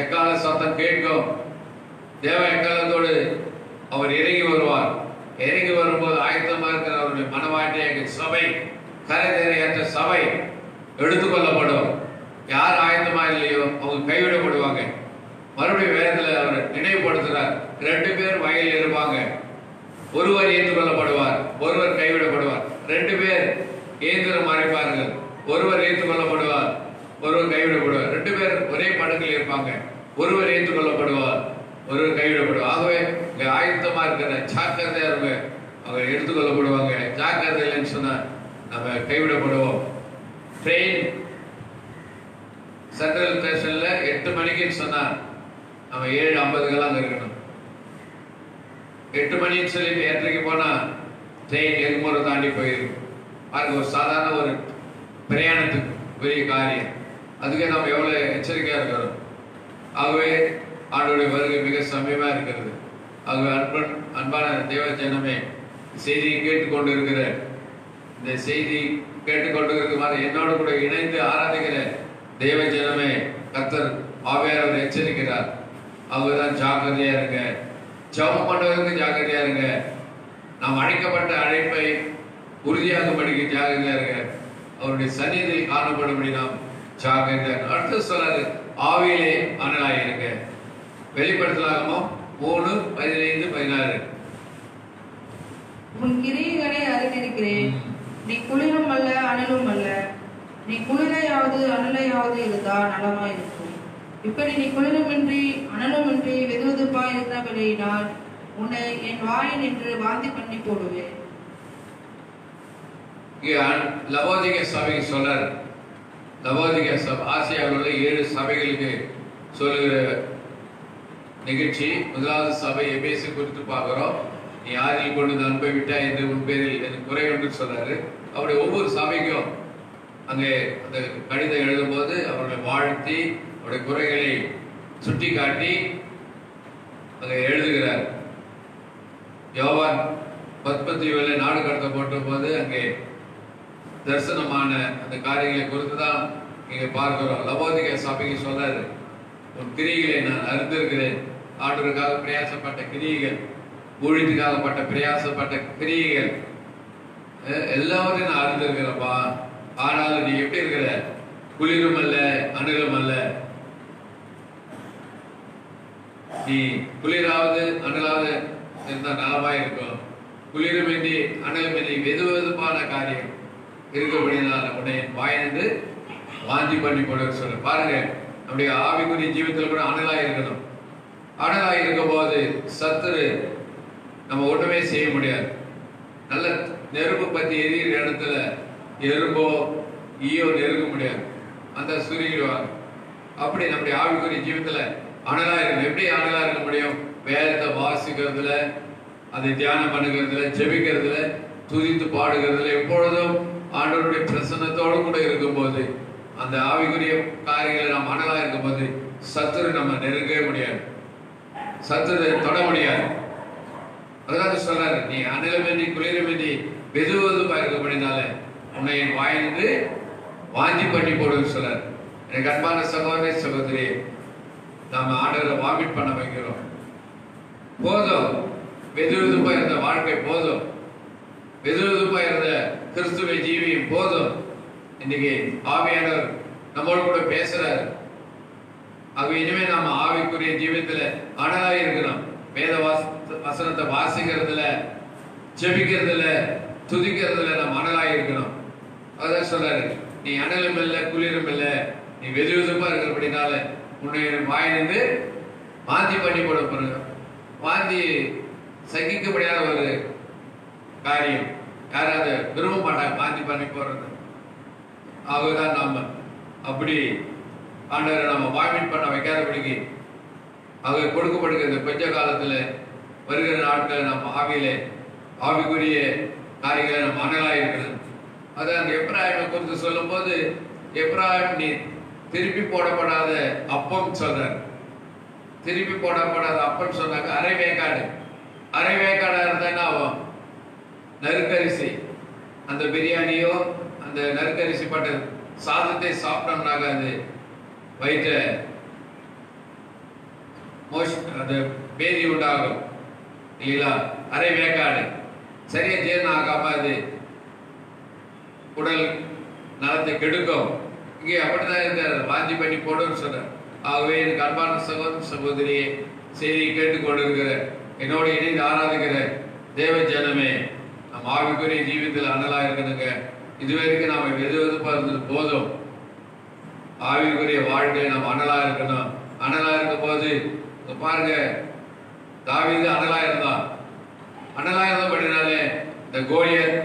எக்கால சத்தம் கேட்கும். தேவ எக்காலத்தோடு அவர் இறங்கி வருவார். இறங்கி வரும்போது ஆயத்தமா இருக்கிற அவருடைய மனவாட்டிய சபை, கரைதேறையற்ற சபை எடுத்துக்கொள்ளப்படும். யார் ஆயத்தமா இல்லையோ அவங்க கைவிடப்படுவாங்க. மறுபடியும் வேதத்தில் அவர் நினைவுபடுத்துறார், 2 பேர் வயலில் இருப்பாங்க. ஒருவர் ஏற்றுக்கொள்ளப்படுவார், ஒருவர் கைவிடப்படுவார். 2 பேர் இயந்திரம் அரைப்பார்கள், ஒருவர் ஏற்றுக்கொள்ளப்படுவார், ஒருவர் கைவிடப்படுவார். 2 பேர் ஒரே படத்தில் இருப்பாங்க, ஒருவர் ஏற்றுக்கொள்ளப்படுவார், ஒருவர் கைவிடப்படுவார். ஆகவே இங்க ஆயத்தமா இருக்கிற ஜாக்கிரதையா இருங்க, அவங்க எடுத்துக்கொள்ளப்படுவாங்க. ஜாக்கிரதை இல்லைன்னு சொன்னா நம்ம கைவிடப்படுவோம். ட்ரெயின் சென்ட்ரல் ஸ்டேஷன்ல 8 மணிக்குன்னு சொன்னா நம்ம 7:50 அங்க இருக்கணும். 8 மணின்னு சொல்லிட்டு 8:30 போனா ட்ரெயின் எக்மோரை தாண்டி போயிருக்கு. அது ஒரு சாதாரண ஒரு பிரயாணத்துக்கு பெரிய காரியம். அதுக்கே நம்ம எவ்வளவு எச்சரிக்கையா இருக்கிறோம். ஆகவே ஆண்டவருடைய வருகை மிக சமீபமா இருக்கிறது. ஆகவே அன்பான தேவ ஜனமே, செய்தியை கேட்டுக்கொண்டு இருக்கிற இந்த செய்தி கேட்டுக்கொண்டு இருக்குமாறு என்னோடு கூட இணைந்து ஆராதிக்கிற தேவ ஜனமே, கர்த்தர் ஆவியானவர் எச்சரிக்கிறார். அவங்கதான் ஜாக்கிரதையா இருங்க, ஜெபம் பண்ணுவதற்கு ஜாக்கிரதையா இருங்க, நாம் அழைக்கப்பட்ட அழைப்பை உறுதியாக படிக்க ஜாக்கிரதையா இருங்க, அவருடைய சந்நிதியில் காணப்படும்படி நாம் ஜாக்கிரதையா. அடுத்து சொல்றாரு, ஆவியிலே அனலாயிருங்க. வெளிப்படுத்தலாகமோ 3:15-16. உன் கிரியைகளை அறிந்திருக்கிறேன். நீ குளிரும் அல்ல அனலும் அல்ல. நீ குளிரையாவது அனலையாவது இருந்தால் நலமாயிருக்கும். இப்படி நீ குளிருமின்றி அனலுமின்றி வெதுவெதுப்பாய் இருந்தபடியினால் உன்னை என் வாயின் என்று வாந்தி பண்ணி போடுவேன். லவோதிகா சபைக்கு சொல்றாரு. லவோதிகா சபை ஆசியாவில் உள்ள 7 சபைகளுக்கு சொல்லுகிற நிகழ்ச்சி. முதலாவது சபை எபேசு குறித்து பார்க்கிறோம். நீ யாரில் கொண்டு அன்பை விட்டா என்று உன் பேரில் எனக்கு குறை என்று சொல்றாரு. அப்படி ஒவ்வொரு சபைக்கும் அங்கே அந்த கடிதம் எழுதும் போது அவர்களை வாழ்த்தி அவருடைய குறைகளை சுட்டி காட்டி அங்கே எழுதுகிறார். யோவான் 10:17 நாடு கடத்தப்பட்ட போது அங்கே தரிசனமான அந்த காரியங்களை குறித்து தான் இங்க பார்க்கிறோம். லவோதிகா சபைக்கு சொல்றாரு, உன் கிரியைகளை நான் அறிந்திருக்கிறேன். ஆண்டவருக்காக பிரயாசப்பட்ட கிரியைகள், ஊழியத்துக்காகப்பட்ட பிரயாசப்பட்ட கிரியைகள் எல்லாவற்றையும் நான் அறிந்திருக்கிறப்பா. ஆனாலும் நீ எப்படி இருக்கிற? குளிரும் அல்ல அனலும் அல்ல. நீ குளிராவது அனலாவது இருந்தா நலமா இருக்கும். குளிருமின்றி அனலுமின்றி வெது வெதுப்பான காரியம் இருக்கபடினால உன்னை வாய்ந்து வாந்தி பண்ணி போட சொல்ல. பாருங்க, நம்முடைய ஆவிக்குரிய ஜீவிதத்தில் கூட அனலாய் இருக்கணும். அனலாய் இருக்கும் போது சத்துரு நம்ம ஒண்ணுமே செய்ய முடியாது. நல்ல நெருப்பு பத்தி எரியிற இடத்துல எறும்போ ஈயோ நெருங்க முடியாது, அந்த சுருங்கிடுவாங்க. அப்படி நம்முடைய ஆவிக்குரிய ஜீவிதத்துல அனலா இருக்கணும். எப்படி அனலா இருக்க முடியும்? வேதத்தை வாசிக்கிறதுல, அதை தியானம் பண்ணுகிறதுல, ஜெபிக்கிறதுல, துதித்து பாடுகிறதுல, எப்பொழுதும் ஆண்டவருடைய பிரசன்னத்தோடு கூட இருக்கும்போது, அந்த ஆவிக்குரிய காரியங்களை நாம் அனலா இருக்கும்போது சத்துரு நம்ம நெருங்கவே முடியாது, சத்துரு தொட முடியாது. அதனால சொல்றாரு, நீ அனலமின்றி குளிரமின்றி வெதுவெதுப்பா இருக்கப்படினால உன்னை என் வாயிலிருந்து வாந்தி பண்ணி போடுன்னு சொல்றாரு. எனக்கு அன்பான சகோதரி சகோதரி, நாம ஆண்டவரை வாமிட் பண்ண வைக்கிறோம். போதும், வெதுவெதுப்பா இருந்த வாழ்க்கை போதும், வெதுவெதுப்பா இருந்த கிறிஸ்துவை ஜீவியும் போதும். இன்னைக்கு ஆவியானவர் நம்மளோட கூட பேசுறாரு. ஆக இனிமே நாம ஆவிக்குரிய ஜீவியத்துல அனலா இருக்கணும். வேத வசனத்தை வாசிக்கிறதுல, ஜெபிக்கிறதுல, துதிக்கிறதுல நம்ம அனலா இருக்கணும். அதான் சொல்றாரு, நீ அனலும் இல்லை குளிரும் இல்லை, நீ வெதுவெதுப்பா இருக்கிறபடினால உன்னை வாயிலிருந்து வாந்தி பண்ணி போட போற. வாந்தி சகிக்க முடியாத ஒரு காரியம். யாராவது விரும்ப மாட்டாங்க வாந்தி பண்ணி போறது. ஆகதான் நாம அப்படி ஆண்டவரை நம்ம வாமிட் பண்ண வைக்காதபடிக்கு அவங்க கொடுக்கப்படுகிற இந்த கொஞ்ச காலத்துல வருகிற நாட்களை நம்ம ஆவிக்குரிய காரியங்களை நம்ம அனலாக இருக்கணும். அதான் அந்த எப்ராயிமை குறித்து சொல்லும் போது, எப்ராயிம் நீ திருப்பி போடப்படாத அப்பம் சொல்றார். திருப்பி போடப்படாத அப்பம் சொன்னாங்க. அரை வேக்காடா இருந்தா என்ன ஆகும்? நறுக்கரிசி, அந்த பிரியாணியோ அந்த நறுக்கரிசி பட்ட சாதத்தை சாப்பிட்டோம்னாக்க அது வயிற்ற அந்த பேதி உண்டாகும் இல்லைங்களா? அரை வேக்காடு சரியா ஜீரணம் ஆகாம அது உடல் நலத்தை கெடுக்கும். இங்கே அப்படிதான் இருக்காரு, வாந்தி பண்ணி போடுன்னு சொல்ற. ஆகவே எனக்கு அன்பான சகோதர சகோதரியை செய்தியை கேட்டுக்கொண்டு இருக்கிற என்னோடு இணைந்து ஆராதிக்கிற தேவ ஜனமே, நம் ஆவிக்குரிய ஜீவிதத்தில் அனலா இருக்கணுங்க. இதுவரைக்கும் நாம வெதுவெதுப்பா இருந்தது போதும். ஆவிக்குரிய வாழ்க்கையை நம்ம அனலா இருக்கணும். அனலா இருக்கும் போது பாருங்க, தாவீது அனலா இருந்தான். அனலா இருந்தபடினாலே இந்த கோலியத்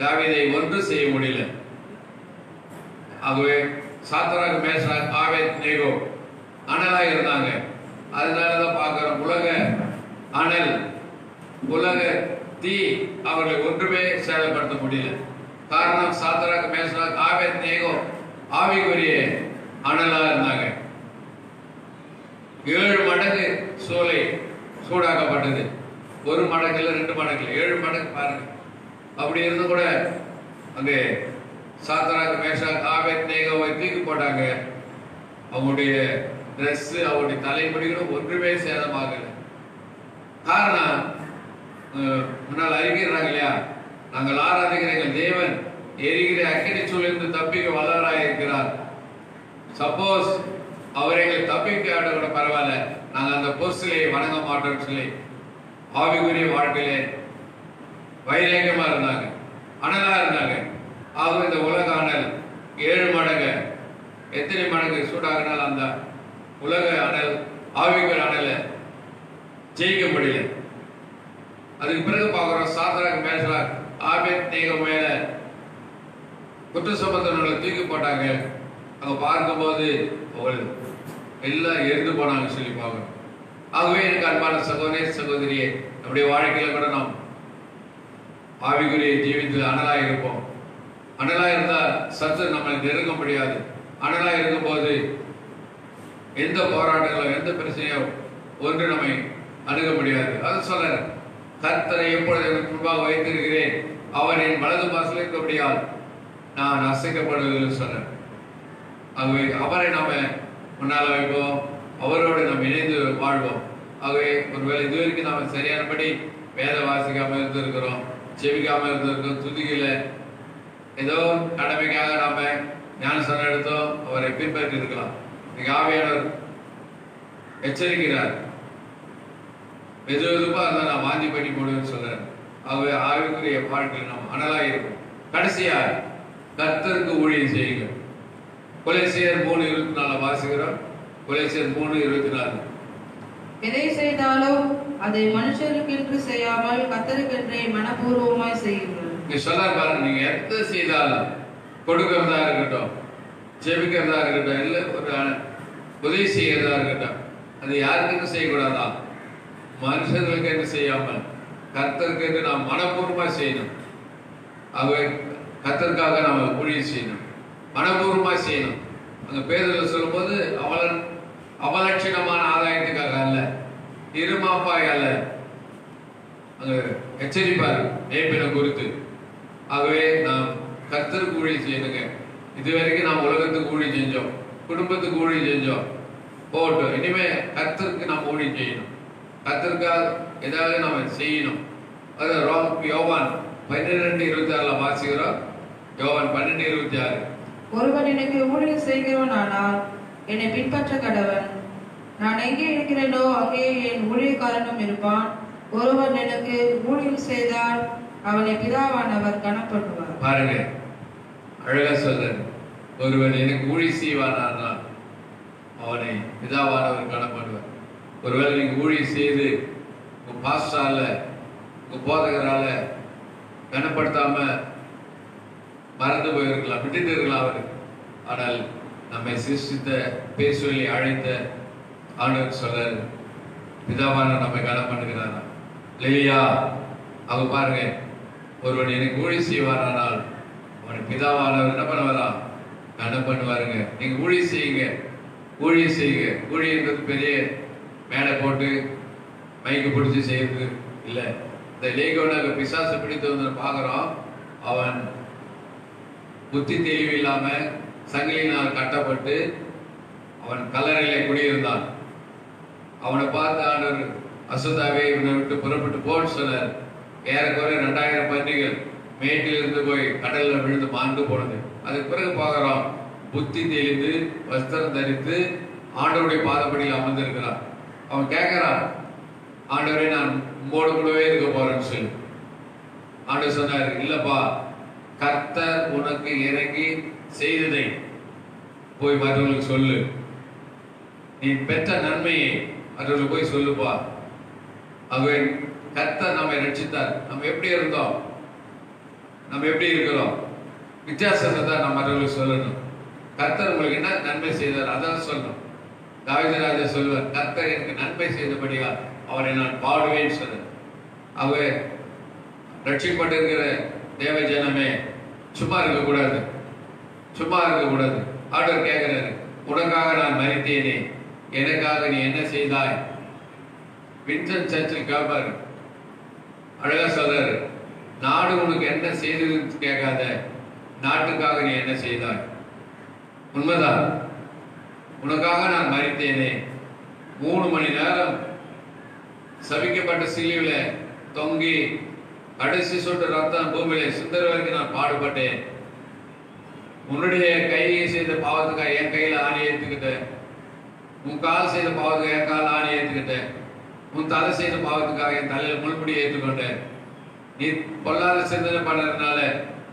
தாவீதை ஒன்றும் செய்ய முடியல. ஆகவே சாத்ராக் மேஷாக் ஆபேத்நேகோ அனலா இருந்தாங்க. அதனாலதான் பார்க்கிறோம், உலக அனல், உலக தீ அவர்களை ஒன்றுமே சேதப்படுத்த முடியல. காரணம், சாத்ராக் மேஷாக் ஆபேத்நேகோ ஆவிக்குரிய அனலா இருந்தாங்க. 7 மடங்கு சூடாக்கப்பட்டது. 1 மடங்கு இல்லை, 2 மடங்கு இல்லை, 7 மடங்கு பாருங்க. அப்படி இருந்து கூட அங்கே சாத்ராக், மேஷாக், ஆபேத்நேகோவை தூக்கி போட்டாங்க. அவங்களுடைய ட்ரெஸ், அவருடைய தலைமுடிகளும் ஒன்றுமே சேதமாகல. காரணம் முன்னால் அறிவிக்கிறாங்க இல்லையா, நாங்கள் ஆராதிக்கிற எங்கள் தேவன் எரிகிற அக்கினி சூழலிருந்து தப்பிக்க வல்லவராக இருக்கிறார். சப்போஸ் அவர் எங்களை தப்பிக்க ஆட கூட பரவாயில்ல, நாங்கள் அந்த பொருசிலை வணங்க மாட்டோம்னு சொல்லி ஆவிக்குரிய வாழ்க்கையிலே வைராக்கியமா இருந்தாங்க, அனலா இருந்தாங்க. ஆகும் இந்த உலக அனல் 7 மடங்கு, எத்தனை மடங்கு சூடாகினால் அந்த உலக அனல் ஆவிக்குரிய அனலை ஜெயிக்க முடியல. அதுக்கு பிறகு பார்க்கிறோம், சாத்ராக், மேஷாக், ஆபேத்நேகோ மேல குற்ற சம்பந்தங்களை தூக்கி போட்டாங்க. அங்க பார்க்கும்போது அவர்கள் எல்லாம் எரிந்து போனாங்க சொல்லி பார்க்கணும். ஆகவே எனக்கு அன்பான சகோதரே, சகோதரியே, நம்முடைய வாழ்க்கையில கூட நாம் ஆவிக்குரிய ஜீவித்தில் அனலா இருப்போம். அனலா இருந்தால் சத்து நம்மளை நெருங்க முடியாது. அனலா இருக்கும்போது எந்த போராட்டங்களோ எந்த பிரச்சனையோ ஒன்று நம்மை அணுக முடியாது. அது சொல்ற, கர்த்தரை எப்பொழுது எனக்கு முன்பாக வைத்திருக்கிறேன், அவர் என் வலது பாசத்தில் இருக்கபடியால் நான் அசைக்கப்படுவதில்லை சொன்ன. ஆகவே அவரை நாம முன்னால வைப்போம், அவரோடு நாம் இணைந்து வாழ்வோம். ஆகவே ஒருவேளை இதுவரைக்கும் நாம சரியானபடி வேத வாசிக்காம இருந்திருக்கிறோம், செவிக்காம இருந்திருக்கிறோம், துதிக்கல, ஏதோ கடமைக்காக நாம ஞானஸ்நானம் எடுத்தோம், அவரை பின்பற்றி இருக்கலாம். இன்னைக்கு ஆவியானவர் எச்சரிக்கிறார், எது எதுப்பா இருந்தால் நான் வாந்தி பண்ணி போடுவேன்னு சொல்றாரு. ஆகவே ஆவிக்குரிய வாழ்க்கையில் நாம் அனலா இருக்கும். கடைசியா கர்த்தருக்கு ஊழியம் செய்யுங்க. கொலோசியர் 3:24 வாசிக்கிறோம். கொலோசியர் 3:24. எதை செய்தாலும் அதை மனுஷருக்கென்று செய்யாமல் கர்த்தருக்கென்றே மனப்பூர்வமாய் செய்யுங்கள். நீ சொல்றாரு பாருங்க, நீங்க எதை செய்தாலும், கொடுக்கிறதா இருக்கட்டும், ஜெபிக்கிறதா இருக்கட்டும், இல்லை ஒரு உதவி செய்யறதா இருக்கட்டும், அது யாருக்குன்னு செய்யக்கூடாதா, மனுஷர்களுக்கு என்று செய்யாமல் கர்த்தருக்கு என்று நாம் மனப்பூர்வமா செய்யணும். ஆகவே கர்த்தருக்காக நாம ஊழியம் செய்யணும், மனப்பூர்வமா செய்யணும். அங்க பேதுரு சொல்லும்போது அவலட்சணமான ஆதாயத்துக்காக அல்ல, இருமாப்பாய் அல்ல, அங்க எச்சரிப்பாரு மேய்ப்பனை குறித்து. ஆகவே நாம் கர்த்தருக்கு ஊழியம் செய்யணுங்க. இதுவரைக்கும் நாம் உலகத்துக்கு ஊழியம் செஞ்சோம், குடும்பத்துக்கு ஊழியம் செஞ்சோம், போட்டோம். இனிமே கர்த்தருக்கு நாம் ஊழியம் செய்யணும், கர்த்தருக்காக ஏதாவது நாம செய்யணும். அது யோவான் 12:26 வாசிக்கிறோம். யோவான் 12:26. ஒருவன் எனக்கு ஊழியம் செய்கிறவனானால் என்னை பின்பற்ற கடவன். நான் எங்கே இருக்கிறேனோ அங்கே என் ஊழியக்காரனும் இருப்பான். ஒருவன் எனக்கு ஊழியம் செய்தால் அவனை பிதாவானவர் கனப்படுவார். பாருங்க, அழகா சொல்றாரு, ஒருவன் எனக்கு ஊழியம் செய்வானால் அவனை பிதாவானவர் கனப்படுவார். ஒருவேளை நீங்க ஊழியம் செய்து உங்க பாஸ்டரால, உங்க போதகரால கனப்படுத்தாம மறந்து போயிருக்கலாம், விட்டுட்டு இருக்கலாம் அவரு. ஆனால் நம்மை சிருஷ்டித்த, பேசுவதை அழைத்த ஆண்டவர் சொல்றாரு, பிதாவான நம்மை கனம் பண்ணுகிறாரா இல்லையா? அவங்க பாருங்க, ஒருவன் எனக்கு ஊழியம் செய்வாரானால் அவனை பிதாவானவர் என்ன பண்ணுவாரா, கனம் பண்ணுவாருங்க. நீங்க ஊழியம் செய்யுங்க, ஊழியம் செய்யுங்க. ஊழியன்றது பெரிய மேடை போட்டு மைக்கு பிடிச்சி செய்யறது இல்லை. இந்த லேகோனாக பிசாசு பிடித்து வந்து பார்க்கிறோம். அவன் புத்தி தெளிவு இல்லாம சங்கிலினால் கட்டப்பட்டு அவன் கல்லறையிலே குடியிருந்தான். அவனை பார்த்து ஆண்டவர், அசுத்தாவே இவனை விட்டு புறப்பட்டு போன்னு சொன்னார். ஏறக்குறைய 2000 பன்றிகள் மேட்டிலிருந்து போய் கடல்ல விழுந்து மாண்டு போனது. அதுக்கு பிறகு பார்க்கிறோம், புத்தி தெளிந்து வஸ்திரம் தரித்து ஆண்டவருடைய பாதப்படியில் அமர்ந்திருக்கிறான். அவன் கேட்கிறான், ஆண்டவரே நான் உம்மோடு கூடவே இருக்க போறேன்னு சொல்லி. ஆண்டவர் சொன்னார், இல்லப்பா, கர்த்தர் உனக்கு இறங்கி செய்ததை போய் மற்றவர்களுக்கு சொல்லு. நீ பெற்ற நன்மையை மற்றவர்களுக்கு போய் சொல்லுப்பா. ஆகவே கர்த்தர் நம்மை ரட்சித்தார். நம்ம எப்படி இருந்தோம், நம்ம எப்படி இருக்கிறோம், வித்தியாசத்தை தான் நம்ம மற்றவர்களுக்கு சொல்லணும். கர்த்தர் உங்களுக்கு என்ன நன்மை செய்தார் அதான் சொல்லணும். தாவீது ராஜா சொல்லுவார், கர்த்தர் எனக்கு நன்மை செய்தபடியா அவரை நான் பாடுவேன்னு சொன்னார். ஆகவே ரட்சிக்கப்பட்டிருக்கிற தேவ ஜனமே சும்மா இருக்கக்கூடாது, சும்மா இருக்கக்கூடாது. ஆண்டவர் கேட்கிறாரு, உனக்காக நான் மரித்தேனே, எனக்காக நீ என்ன செய்தாய்? வின்சென்ட் சர்ச்சில் கேட்பாரு, அழகா சொல்றாரு, நாடு உனக்கு என்ன செய்ததுன்னு கேட்காத, நாட்டுக்காக நீ என்ன செய்தாய். உண்மைதான், உனக்காக நான் மரித்தேனே. 3 மணி நேரம் சபிக்கப்பட்ட சிலுவையில தொங்கி கடைசி சொட்டு ரத்தம் பூமியில சிந்தர வரைக்கும் நான் பாடுபட்டேன். உன்னுடைய கையை செய்த பாவத்துக்காக என் கையில ஆணி ஏற்றுக்கிட்டேன். உன் கால் செய்த பாவத்துக்காக என் கால் ஆணி ஏற்றுக்கிட்டேன். உன் தலை செய்த பாவத்துக்காக என் தலையில முள்முடி ஏற்றுக்கொண்டேன். நீ பொல்லாத சிந்தனை பண்ணதுனால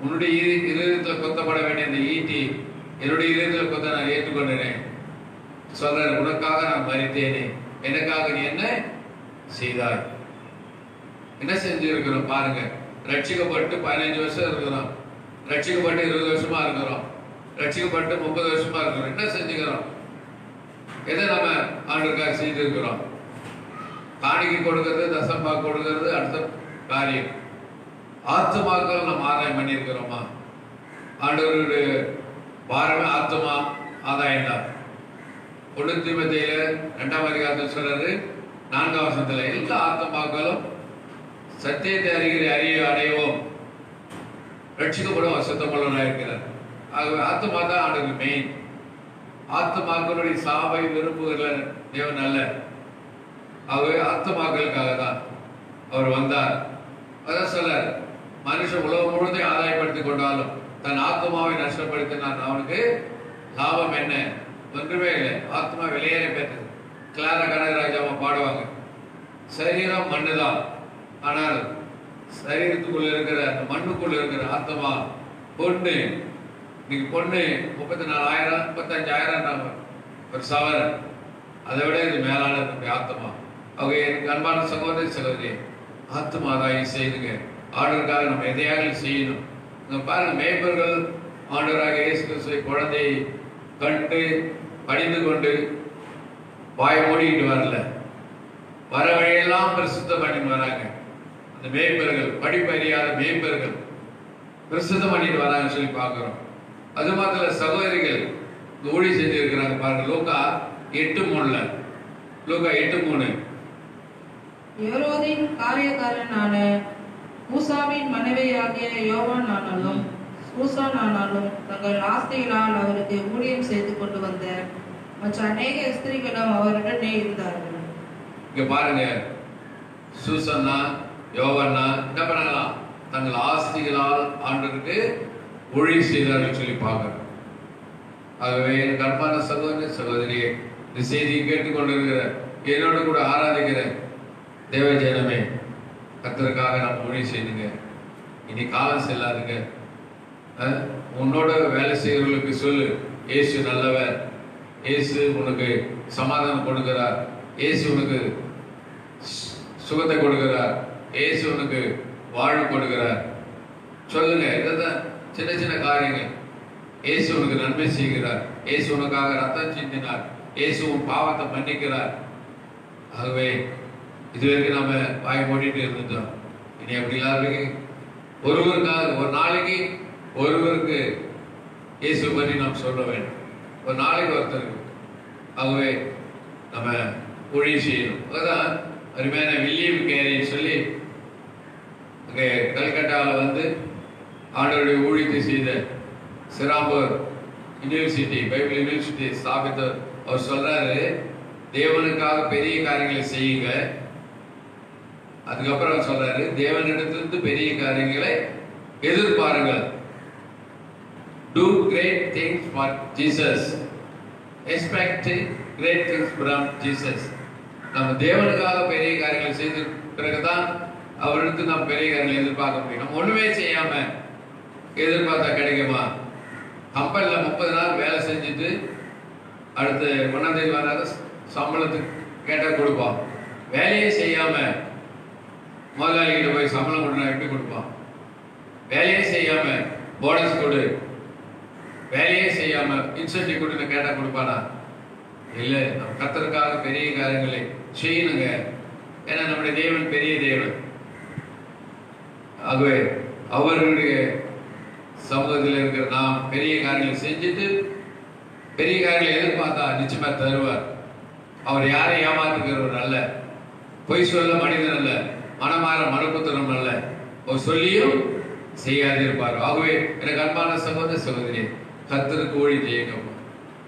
உன்னுடைய இருதயத்தில் கொத்தப்பட வேண்டிய அந்த ஈட்டி என்னுடைய இருதயத்தில் கொத்த நான் ஏற்றுக்கொண்டேன். சொல்ற, உனக்காக நான் மரித்தேனே, எனக்காக நீ என்ன செய்தாய். என்ன செஞ்சிருக்கிறோம் பாருங்க. ரட்சிக்கப்பட்டு 15 வருஷம் இருக்கிறோம், ரட்சிக்கப்பட்டு 20 வருஷமா இருக்கிறோம், ரட்சிக்கப்பட்டு 30 வருஷமா இருக்கிறோம். என்ன செஞ்சுக்கிறோம்? எதை நம்ம ஆண்டவருக்காக செய்திருக்கிறோம்? காணிக்கை கொடுக்கிறது, தசம்பா கொடுக்கிறது அடுத்த காரியம். ஆத்துமாக்கள் நம்ம ஆதாயம் பண்ணியிருக்கிறோமா? ஆண்டவருடைய பாரமே ஆத்துமா ஆதாயம் தான். 1 தீமோத்தேயுல 2ஆம் அதிகாரத்தில் சொல்றாரு, 4ஆம் வசனத்துல, எல்லா ஆத்துமாக்களும் சத்தியத்தை அறிய அடைவோம், ரட்சிக்கப்படும் அசுத்தமுள்ளவனாக இருக்கிறார். ஆகவே ஆத்துமா தான் ஆண்டவருக்கு மெயின். ஆத்துமாக்களுடைய சாவை விரும்புகிற தேவன் அல்ல. ஆகவே ஆத்துமாக்களுக்காக தான் அவர் வந்தார். அதான் சொல்றார், மனுஷன் உலகம் முழுவதையும் ஆதாயப்படுத்திக் கொண்டாலும் தன் ஆத்மாவை நஷ்டப்படுத்தினான், அவனுக்கு லாபம் என்ன? ஒன்றுமே இல்லை. ஆத்மா வெளியேற பெற்றது. கிளாரா கனகராஜாவை பாடுவாங்க, சரீரம் மண்ணுதான், ஆனால் சரீரத்துக்குள்ள இருக்கிற அந்த மண்ணுக்குள்ள இருக்கிற ஆத்மா பொண்ணு. இன்னைக்கு பொண்ணு 34,000 35,000 ஒரு சவரன். அதை விட இது மேலான ஆத்மா. அவங்க எனக்கு அன்பான சகோதரி சகோதரி, ஆத்மா தான் செய்துங்க. ஆண்டவருக்காக நம்ம எதையாக செய்யணும். இங்க பாருங்க, மேய்ப்பர்கள் ஆண்டவராக இயேசு கிறிஸ்துவை குழந்தையை கண்டு படிந்து கொண்டு வாய் மூடிக்கிட்டு வரல, வர வழியெல்லாம் பிரசுத்தம் பண்ணிட்டு வராங்க. அந்த மேய்ப்பர்கள், படிப்பறியாத மேய்ப்பர்கள் பிரசுத்தம் பண்ணிட்டு வராங்கன்னு சொல்லி பார்க்கிறோம். அது மாத்திரம் சகோதரிகள் ஊழி செஞ்சு இருக்கிறாங்க பாருங்க. லூக்கா 8:3, லூக்கா 8:3, ஏரோதின் காரியக்காரனான மூசாவின் மனைவியாகிய யோவான் ஆனாலும் சூசான் ஆனாலும் தங்கள் ஆஸ்திகளால் அவருக்கு ஊழியம் செய்து கொண்டு வந்த மற்ற அநேக ஸ்திரீகளும் அவருடனே இருந்தார்கள். இங்க பாருங்க, சூசன்னா யோவான்னா என்ன பண்ணலாம்? தங்கள் ஆஸ்திகளால் ஆண்டவருக்கு ஊழியம் செய்தார்கள் சொல்லி பார்க்கிறோம். ஆகவே என் அன்பான சகோதரி சகோதரியே, இந்த செய்தியை கேட்டுக்கொண்டிருக்கிற என்னோடு கூட ஆராதிக்கிற தேவ ஜனமே, கர்த்தருக்காக நாம் ஊழியம் செய்யுங்க. இனி காலம் செல்லாதுங்க. உன்னோட வேலை செய்கிறவர்களுக்கு சொல்லு, இயேசு நல்லவர், இயேசு உனக்கு சமாதானம் கொடுக்கிறார், இயேசு உனக்கு சுகத்தை கொடுக்கிறார், இயேசு உனக்கு வாழ்வு கொடுக்கிறார். சொல்லுங்க, இதுதான் சின்ன சின்ன காரியங்கள். இயேசு உனக்கு நன்மை செய்கிறார், இயேசு உனக்காக ரத்தம் சிந்தினார், இயேசு உன் பாவத்தை மன்னிக்கிறார். ஆகவே இதுவரைக்கும் நம்ம வாய் மூடிட்டு இருந்தோம். இனி அப்படி இல்லாத ஒருவருக்காக ஒரு நாளைக்கு ஒருவருக்கு இயேசு பற்றி நாம் சொல்ல வேண்டும். ஒரு நாளைக்கு ஒருத்தருக்கு. ஆகவே நம்ம ஊழியம் செய்யணும். அதுதான் அருமையான வில்லியம் கேரி சொல்லி அங்கே கல்கட்டாவில் வந்து ஆண்டவருடைய ஊழியத்தை செய்த சிராம்பூர் யூனிவர்சிட்டி, பைபிள் யூனிவர்சிட்டி ஸ்தாபித்தவர். அவர் சொல்றாரு, தேவனுக்காக பெரிய காரியங்களை செய்யுங்க. அதுக்கப்புறம் சொல்றாரு, தேவனிடத்திலிருந்து பெரிய காரியங்களை எதிர்பாருங்கள். Do great things for Jesus. Expect great things from Jesus. நம்ம தேவனுக்காக பெரிய காரியங்களை செய்த பிறகுதான் அவரிடத்து நாம் பெரிய காரியங்களை எதிர்பார்க்க முடியும். நம்ம ஒண்ணுமே செய்யாம எதிர்பார்த்தா கிடைக்குமா? கம்பெனில 30 நாள் வேலை செஞ்சுட்டு அடுத்து 1ஆம் தேதி வராத சம்பளத்துக்கு கேட்டா கொடுப்பான். வேலையே செய்யாம முதலாளிகிட்ட போய் சம்பளம் கொடுனா எப்படி கொடுப்பான்? வேலையே செய்யாம போனஸ் கொடு, வேலையே செய்யாம இன்சென்டிவ் கொடுன்னு கேட்டா கொடுப்பானா? இல்ல. நம்ம கர்த்தருக்காக பெரிய காரியங்களை செய்யணுங்க. ஏன்னா நம்முடைய தேவன் பெரிய தேவன். ஆகவே அவர்களுடைய சமூகத்தில் இருக்கிற நாம் பெரிய காரியங்களை செஞ்சுட்டு பெரிய காரியங்களை எதிர்பார்த்தா நிச்சயமா தருவார். அவர் யாரை ஏமாத்துகிறவர் அல்ல. பொய் சொல்ல மனிதன் அல்ல, மனமாற மனுபுத்திரம் அல்ல, அவர் சொல்லியும் செய்யாதிருப்பார். ஆகவே எனக்கு அன்பான சகோதர சகோதரி, கர்த்தருக்கு ஊழியம் செய்யுங்க,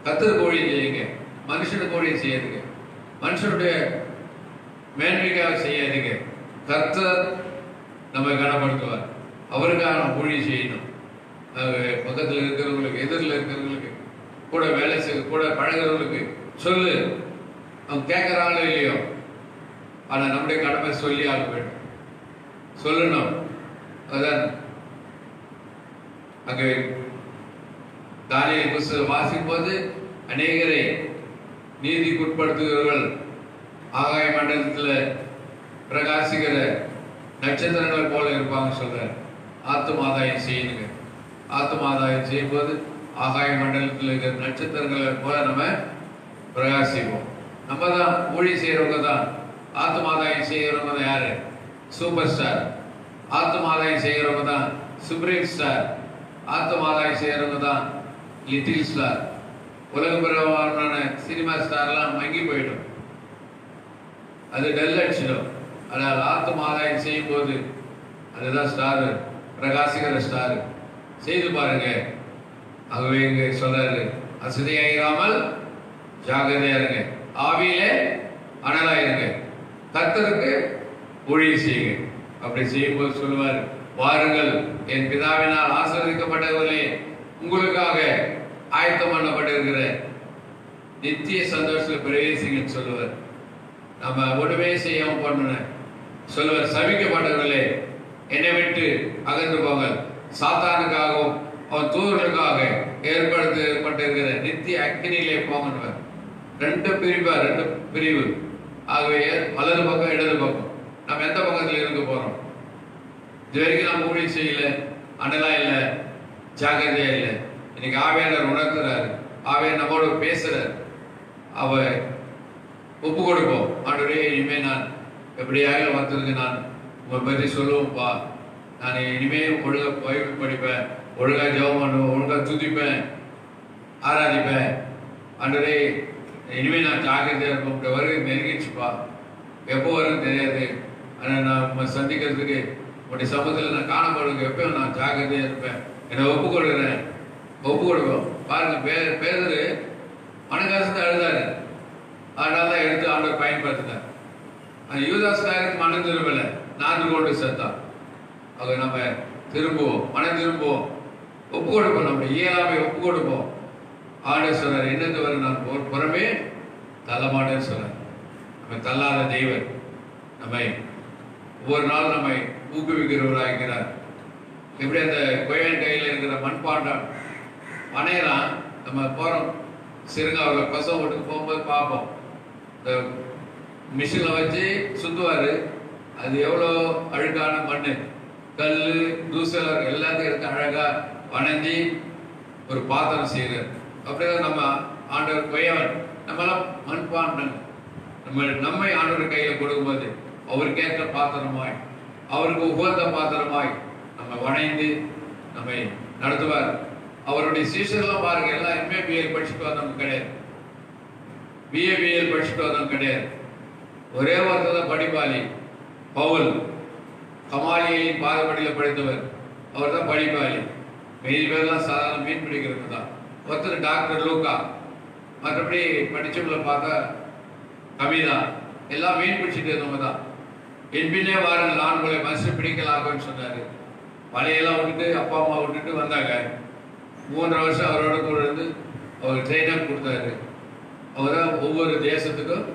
கர்த்தருக்கு ஊழியம் செய்யுங்க. மனுஷனுக்கு ஊழியம் செய்யாதுங்க, மனுஷனுடைய மேன்மைக்காக செய்யாதீங்க. கர்த்தர் நம்மை கனப்படுத்துவார், அவருக்காக நம்ம ஊழியம் செய்யணும். பக்கத்தில் இருக்கிறவங்களுக்கு, எதிரில் இருக்கிறவங்களுக்கு, கூட வேலை செய்ய கூட பழகிறவங்களுக்கு சொல்லு. அவங்க கேட்கறாங்களோ இல்லையோ, ஆனா நம்முடைய கடமை சொல்லி ஆக வேண்டும், சொல்லணும். அதான் அங்கே தானியேல் புத்தகம் வாசிக்கும் போது அநேகரை நீதிக்குட்படுத்துகிறவர்கள் ஆகாய மண்டலத்தில் பிரகாசிக்கிற நட்சத்திரங்களை போல இருப்பாங்க சொல்றார். ஆத்துமாதாயம் செய்யுங்க. ஆத்துமாதாயம் செய்யும் போது ஆகாய மண்டலத்தில் இருக்கிற நட்சத்திரங்களை போல நம்ம பிரகாசிப்போம். நம்ம தான் ஊழி செய்யறவங்க தான். ஆத்துமாதாயம் செய்யறவங்க தான் யாரு? Super star. ஆத்துமாதாயம் செய்யறவங்க தான் சுப்ரீம் ஸ்டார். ஆத்துமாதாயம் செய்யறவங்க தான் லிட்டில் ஸ்டார். உலக பிரபலமான சினிமா ஸ்டார்லாம் மங்கி போயிடும், அது டல் அடிச்சிடும். ஆனால் ஆத்துமாதாயம் செய்யும் போது அதுதான் ஸ்டார், பிரகாசிக்கிற ஸ்டார். செய்து பாருங்க. ஆகவே இங்க சொல்றாரு, அசதியாயிராமல் ஜாகிரதையா இருங்க, ஆவியிலே அனலாயிருங்க, கர்த்தருக்கு ஊழியம் செய்யுங்க. அப்படி செய்யும்போது சொல்லுவார், வாருங்கள் என் பிதாவினால் ஆசீர்வதிக்கப்பட்டவர்களே, உங்களுக்காக ஆயத்தம் பண்ணப்பட்டிருக்கிற நித்திய சந்தோஷத்தில் பிரவேசிங்கன்னு சொல்லுவார். நம்ம ஒன்றுமே செய்யாம பண்ண சொல்லுவார், சபிக்கப்பட்டவர்களே என்னை விட்டு அகன்று போங்க, சாத்தானுக்காகவும் அவன் தூதர்களுக்காக ஏற்படுத்தப்பட்டிருக்கிற நித்திய அக்னியிலே போங்கன்னு. ரெண்டு பிரிவு. ஆகவே வலது பக்கம் இடது பக்கம். நம்ம எந்த பக்கத்தில் இருக்க போறோம்? இது வரைக்கும் நம்ம ஊழியம் செய்யல, அனலா இல்லை, ஜாகிரதையா இல்லை. இன்னைக்கு ஆவியானவர் உணர்த்துறாரு, ஆவியார் நம்மோட பேசுறாரு. அவ ஒப்பு கொடுப்போம். ஆண்டவரே, இனிமே நான் எப்படியாக வந்திருக்கு, நான் உங்களை பற்றி சொல்லுவோம்ப்பா. நான் இனிமே ஒழுங்கா பைபிள் படிப்பேன், ஒழுங்கா ஜெபம் பண்ணுவேன், ஒழுங்கா துதிப்பேன், ஆராதிப்பேன். ஆண்டவரே, இனிமே நான் ஜாக்கிரதையா இருப்பேன். உங்க வருகை நெருங்கிடுச்சுப்பா, எப்போ வரும்னு தெரியாது. ஆனால் நான் சந்திக்கிறதுக்கு உடைய சமூகத்தில் நான் காணப்படுங்க, எப்போ நான் ஜாக்கிரதையா இருப்பேன். என்னை ஒப்பு கொடுக்குறேன், ஒப்பு கொடுப்போம். பாருங்க, பேதரு மனகாசத்தை அழுதாரு, அதனால தான் எடுத்து ஆண்டவர் பயன்படுத்தினார். அந்த யூதாஸ் காரியத்துக்கு மனம் திரும்பல, நான்கு கொண்டு செத்தான். அதை நம்ம திரும்புவோம், மனம் திரும்புவோம், ஒப்பு கொடுப்போம், நம்ம இயலாமை ஒப்பு கொடுப்போம். ஆண்டவர் சொல்றார், என்னது வரை நான் புறமே தள்ளமாட்டேன்னு சொல்றார். நம்ம தள்ளாத தெய்வன், நம்மை ஒவ்வொரு நாளும் நம்மை ஊக்குவிக்கிறவராகிறார். எப்படி அந்த கொயவன் கையில் இருக்கிற மண்பாண்டம் வனையெல்லாம் நம்ம போகிறோம், சிறுங்க அவர்கள் பசங்க வீட்டுக்கு போகும்போது பார்ப்போம், இந்த மிஷினில் வச்சு சுற்றுவார். அது எவ்வளோ அழுக்கான மண், கல், தூசலர் எல்லாத்தையும் எடுத்து அழகாக வணைஞ்சி ஒரு பாத்திரம் செய்கிறார். அப்படிதான் நம்ம ஆண்டவர் கொயவன், நம்மளாம் மண்பாண்டம். நம்மை ஆண்டவர் கையில் கொடுக்கும்போது அவருக்கேற்ற பாத்திரமாய், அவருக்கு உகந்த பாத்திரமாய் நம்ம வணைந்து நம்மை நடத்துவார். அவருடைய சீசர்லாம் பாருங்க, எல்லாம் MABL படிச்சுட்டு வந்தவங்க கிடையாது, BABL படிச்சுட்டு வந்தவங்க கிடையாது. ஒரே ஒருத்தர் தான் படிப்பாளி, பவுல். கமாலியின் பாதப்படியில் படித்தவர், அவர் தான் படிப்பாளி. மீதி பேர்லாம் சாதாரண மீன் பிடிக்கிறது தான். ஒருத்தர் டாக்டர் லூக்கா. மற்றபடி படித்தவங்களை பார்த்தா கவிதா, எல்லாம் மீன் பிடிச்சிட்டு இருந்தவங்க தான். என்பினே வாருங்கள், நான் உங்களை மனசு பிடிக்கலாகுன்னு சொன்னார். வலையெல்லாம் விட்டுட்டு அப்பா அம்மா விட்டுட்டு வந்தாங்க. 3 வருஷம் அவரோட கூட இருந்து அவர் ட்ரெயினப் கொடுத்தாரு. அவர் தான் ஒவ்வொரு தேசத்துக்கும்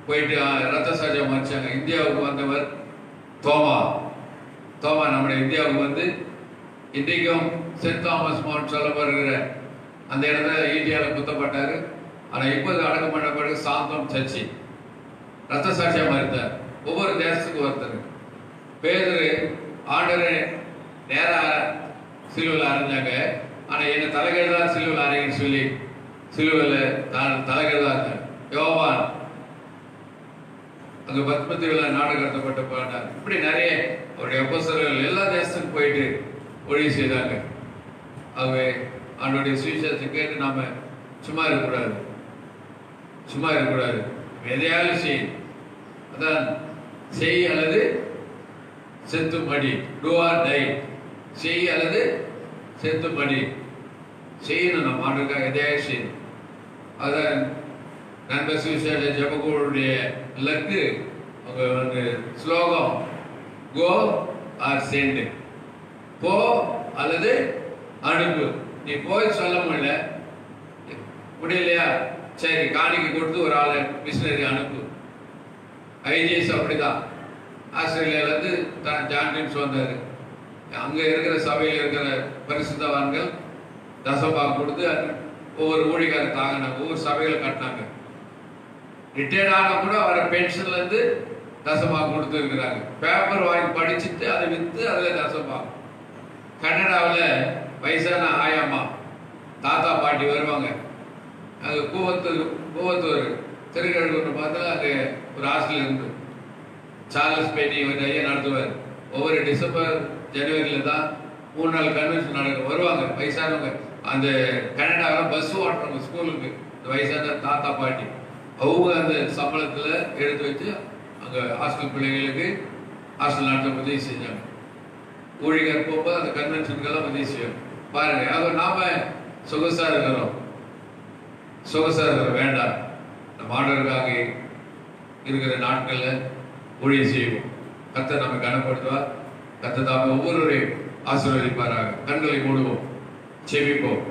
போயிட்டு ரத்த சாட்சியம் மறைச்சாங்க. இந்தியாவுக்கு வந்தவர் தோமா. நம்முடைய இந்தியாவுக்கு வந்து இன்றைக்கும் சென்ட் தாமஸ் மவுண்ட் சொல்லப்படுகிற அந்த இடத்துல ஈட்டியால் குத்தப்பட்டார். ஆனால் இப்போது அடக்கம் பண்ணப்பட்ட சாந்தம் சர்ச்சி ரத்த சாட்சியம் மறுத்தார். ஒவ்வொரு தேசத்துக்கு ஒருத்தர். பேதரு ஆண்டரை நேராக சிலுவையில் அரைஞ்சாங்க. ஆனால் என்னை தலைகீழதான் சிலுவையில் அரைங்கன்னு சொல்லி சிலுவையில் நான் தலைகீழதான் இருந்தேன். யோவான் அங்கே பத்மத்தி விழா நாடு கடத்தப்பட்ட பாண்டார். இப்படி நிறைய அவருடைய அப்போஸ்தலர்கள் எல்லா தேசத்துக்கும் போயிட்டு ஒழிவு செய்தாங்க. ஆகவே அவனுடைய சுவிசேஷத்தை கேட்டு நாம சும்மா இருக்கக்கூடாது, எதையாலும் செய்யும். அதான் செய் அல்லது செத்துமடி, டூ ஆர் டை. செய் அல்லது செத்துமடி செய்யணும். நம்ம ஆண்டுக்காக எதையாக செய்யணும். அதான் நண்பர் சுவிசேஷ ஜெபக்குழுடைய இலக்கு அவங்க வந்து ஸ்லோகம் கோ ஆர் சென்ட். போ அல்லது அனுப்பு. நீ போய் சொல்ல முடியலையா, சரி காணிக்கை கொடுத்து ஒரு ஆளை மிஷினரி அனுப்பு. ஐஜிஎஸ் அப்படிதான். ஆஸ்திரேலியாவிலேருந்து ஜான்டின்ஸ் வந்தார். அங்கே இருக்கிற சபையில் இருக்கிற பரிசுத்தவான்கள் தசபாகம் கொடுத்து ஒவ்வொரு ஊழியக்காரர் தாங்கினாங்க, ஒவ்வொரு சபைகளை கட்டினாங்க. ரிட்டையர்ட் ஆக கூட வர பென்ஷன்லேருந்து தசபாகம் கொடுத்து இருக்கிறாங்க. பேப்பர் வாங்கி படிச்சுட்டு அதை விற்று அதில் தசபாகம். கனடாவில் வயசான ஆயாமா தாத்தா பாட்டி வருவாங்க. அது கூவத்தூர் திருக்கழுக்கூர் பார்த்தா அங்கே ஒரு ஹாஸ்டல் இருந்து சார்லஸ் பெனி ஒரு ஐயா நடத்துவார். ஒவ்வொரு டிசம்பர் ஜனவரியில் தான் 3 நாள் கன்வென்ஷன் நடக்கும். வருவாங்க வயசானவங்க. அந்த கனடாவில் பஸ் ஓட்டுறவங்க ஸ்கூலுக்கு இந்த வயசான தாத்தா பாட்டி அவங்க அந்த சம்பளத்தில் எடுத்து வச்சு அங்கே ஹாஸ்டல் பிள்ளைங்களுக்கு ஹாஸ்டல் நடத்த உதவி செஞ்சாங்க. ஊழியர் போகும்போது அந்த கன்வென்ஷனுக்கெல்லாம் உதவி செய்யும். பாருங்க, அது நாம சொகுசா இருக்கிறோம் வேண்டாம். நம்ம ஆண்டவருக்காக இருக்கிற நாட்களில் ஊழியம் செய்வோம். கர்த்தர் நம்மை கனப்படுத்துவார். கர்த்தர் தாமே ஒவ்வொருவரையும் ஆசீர்வதிப்பாராக. கண்களை மூடுவோம், செபிப்போம்.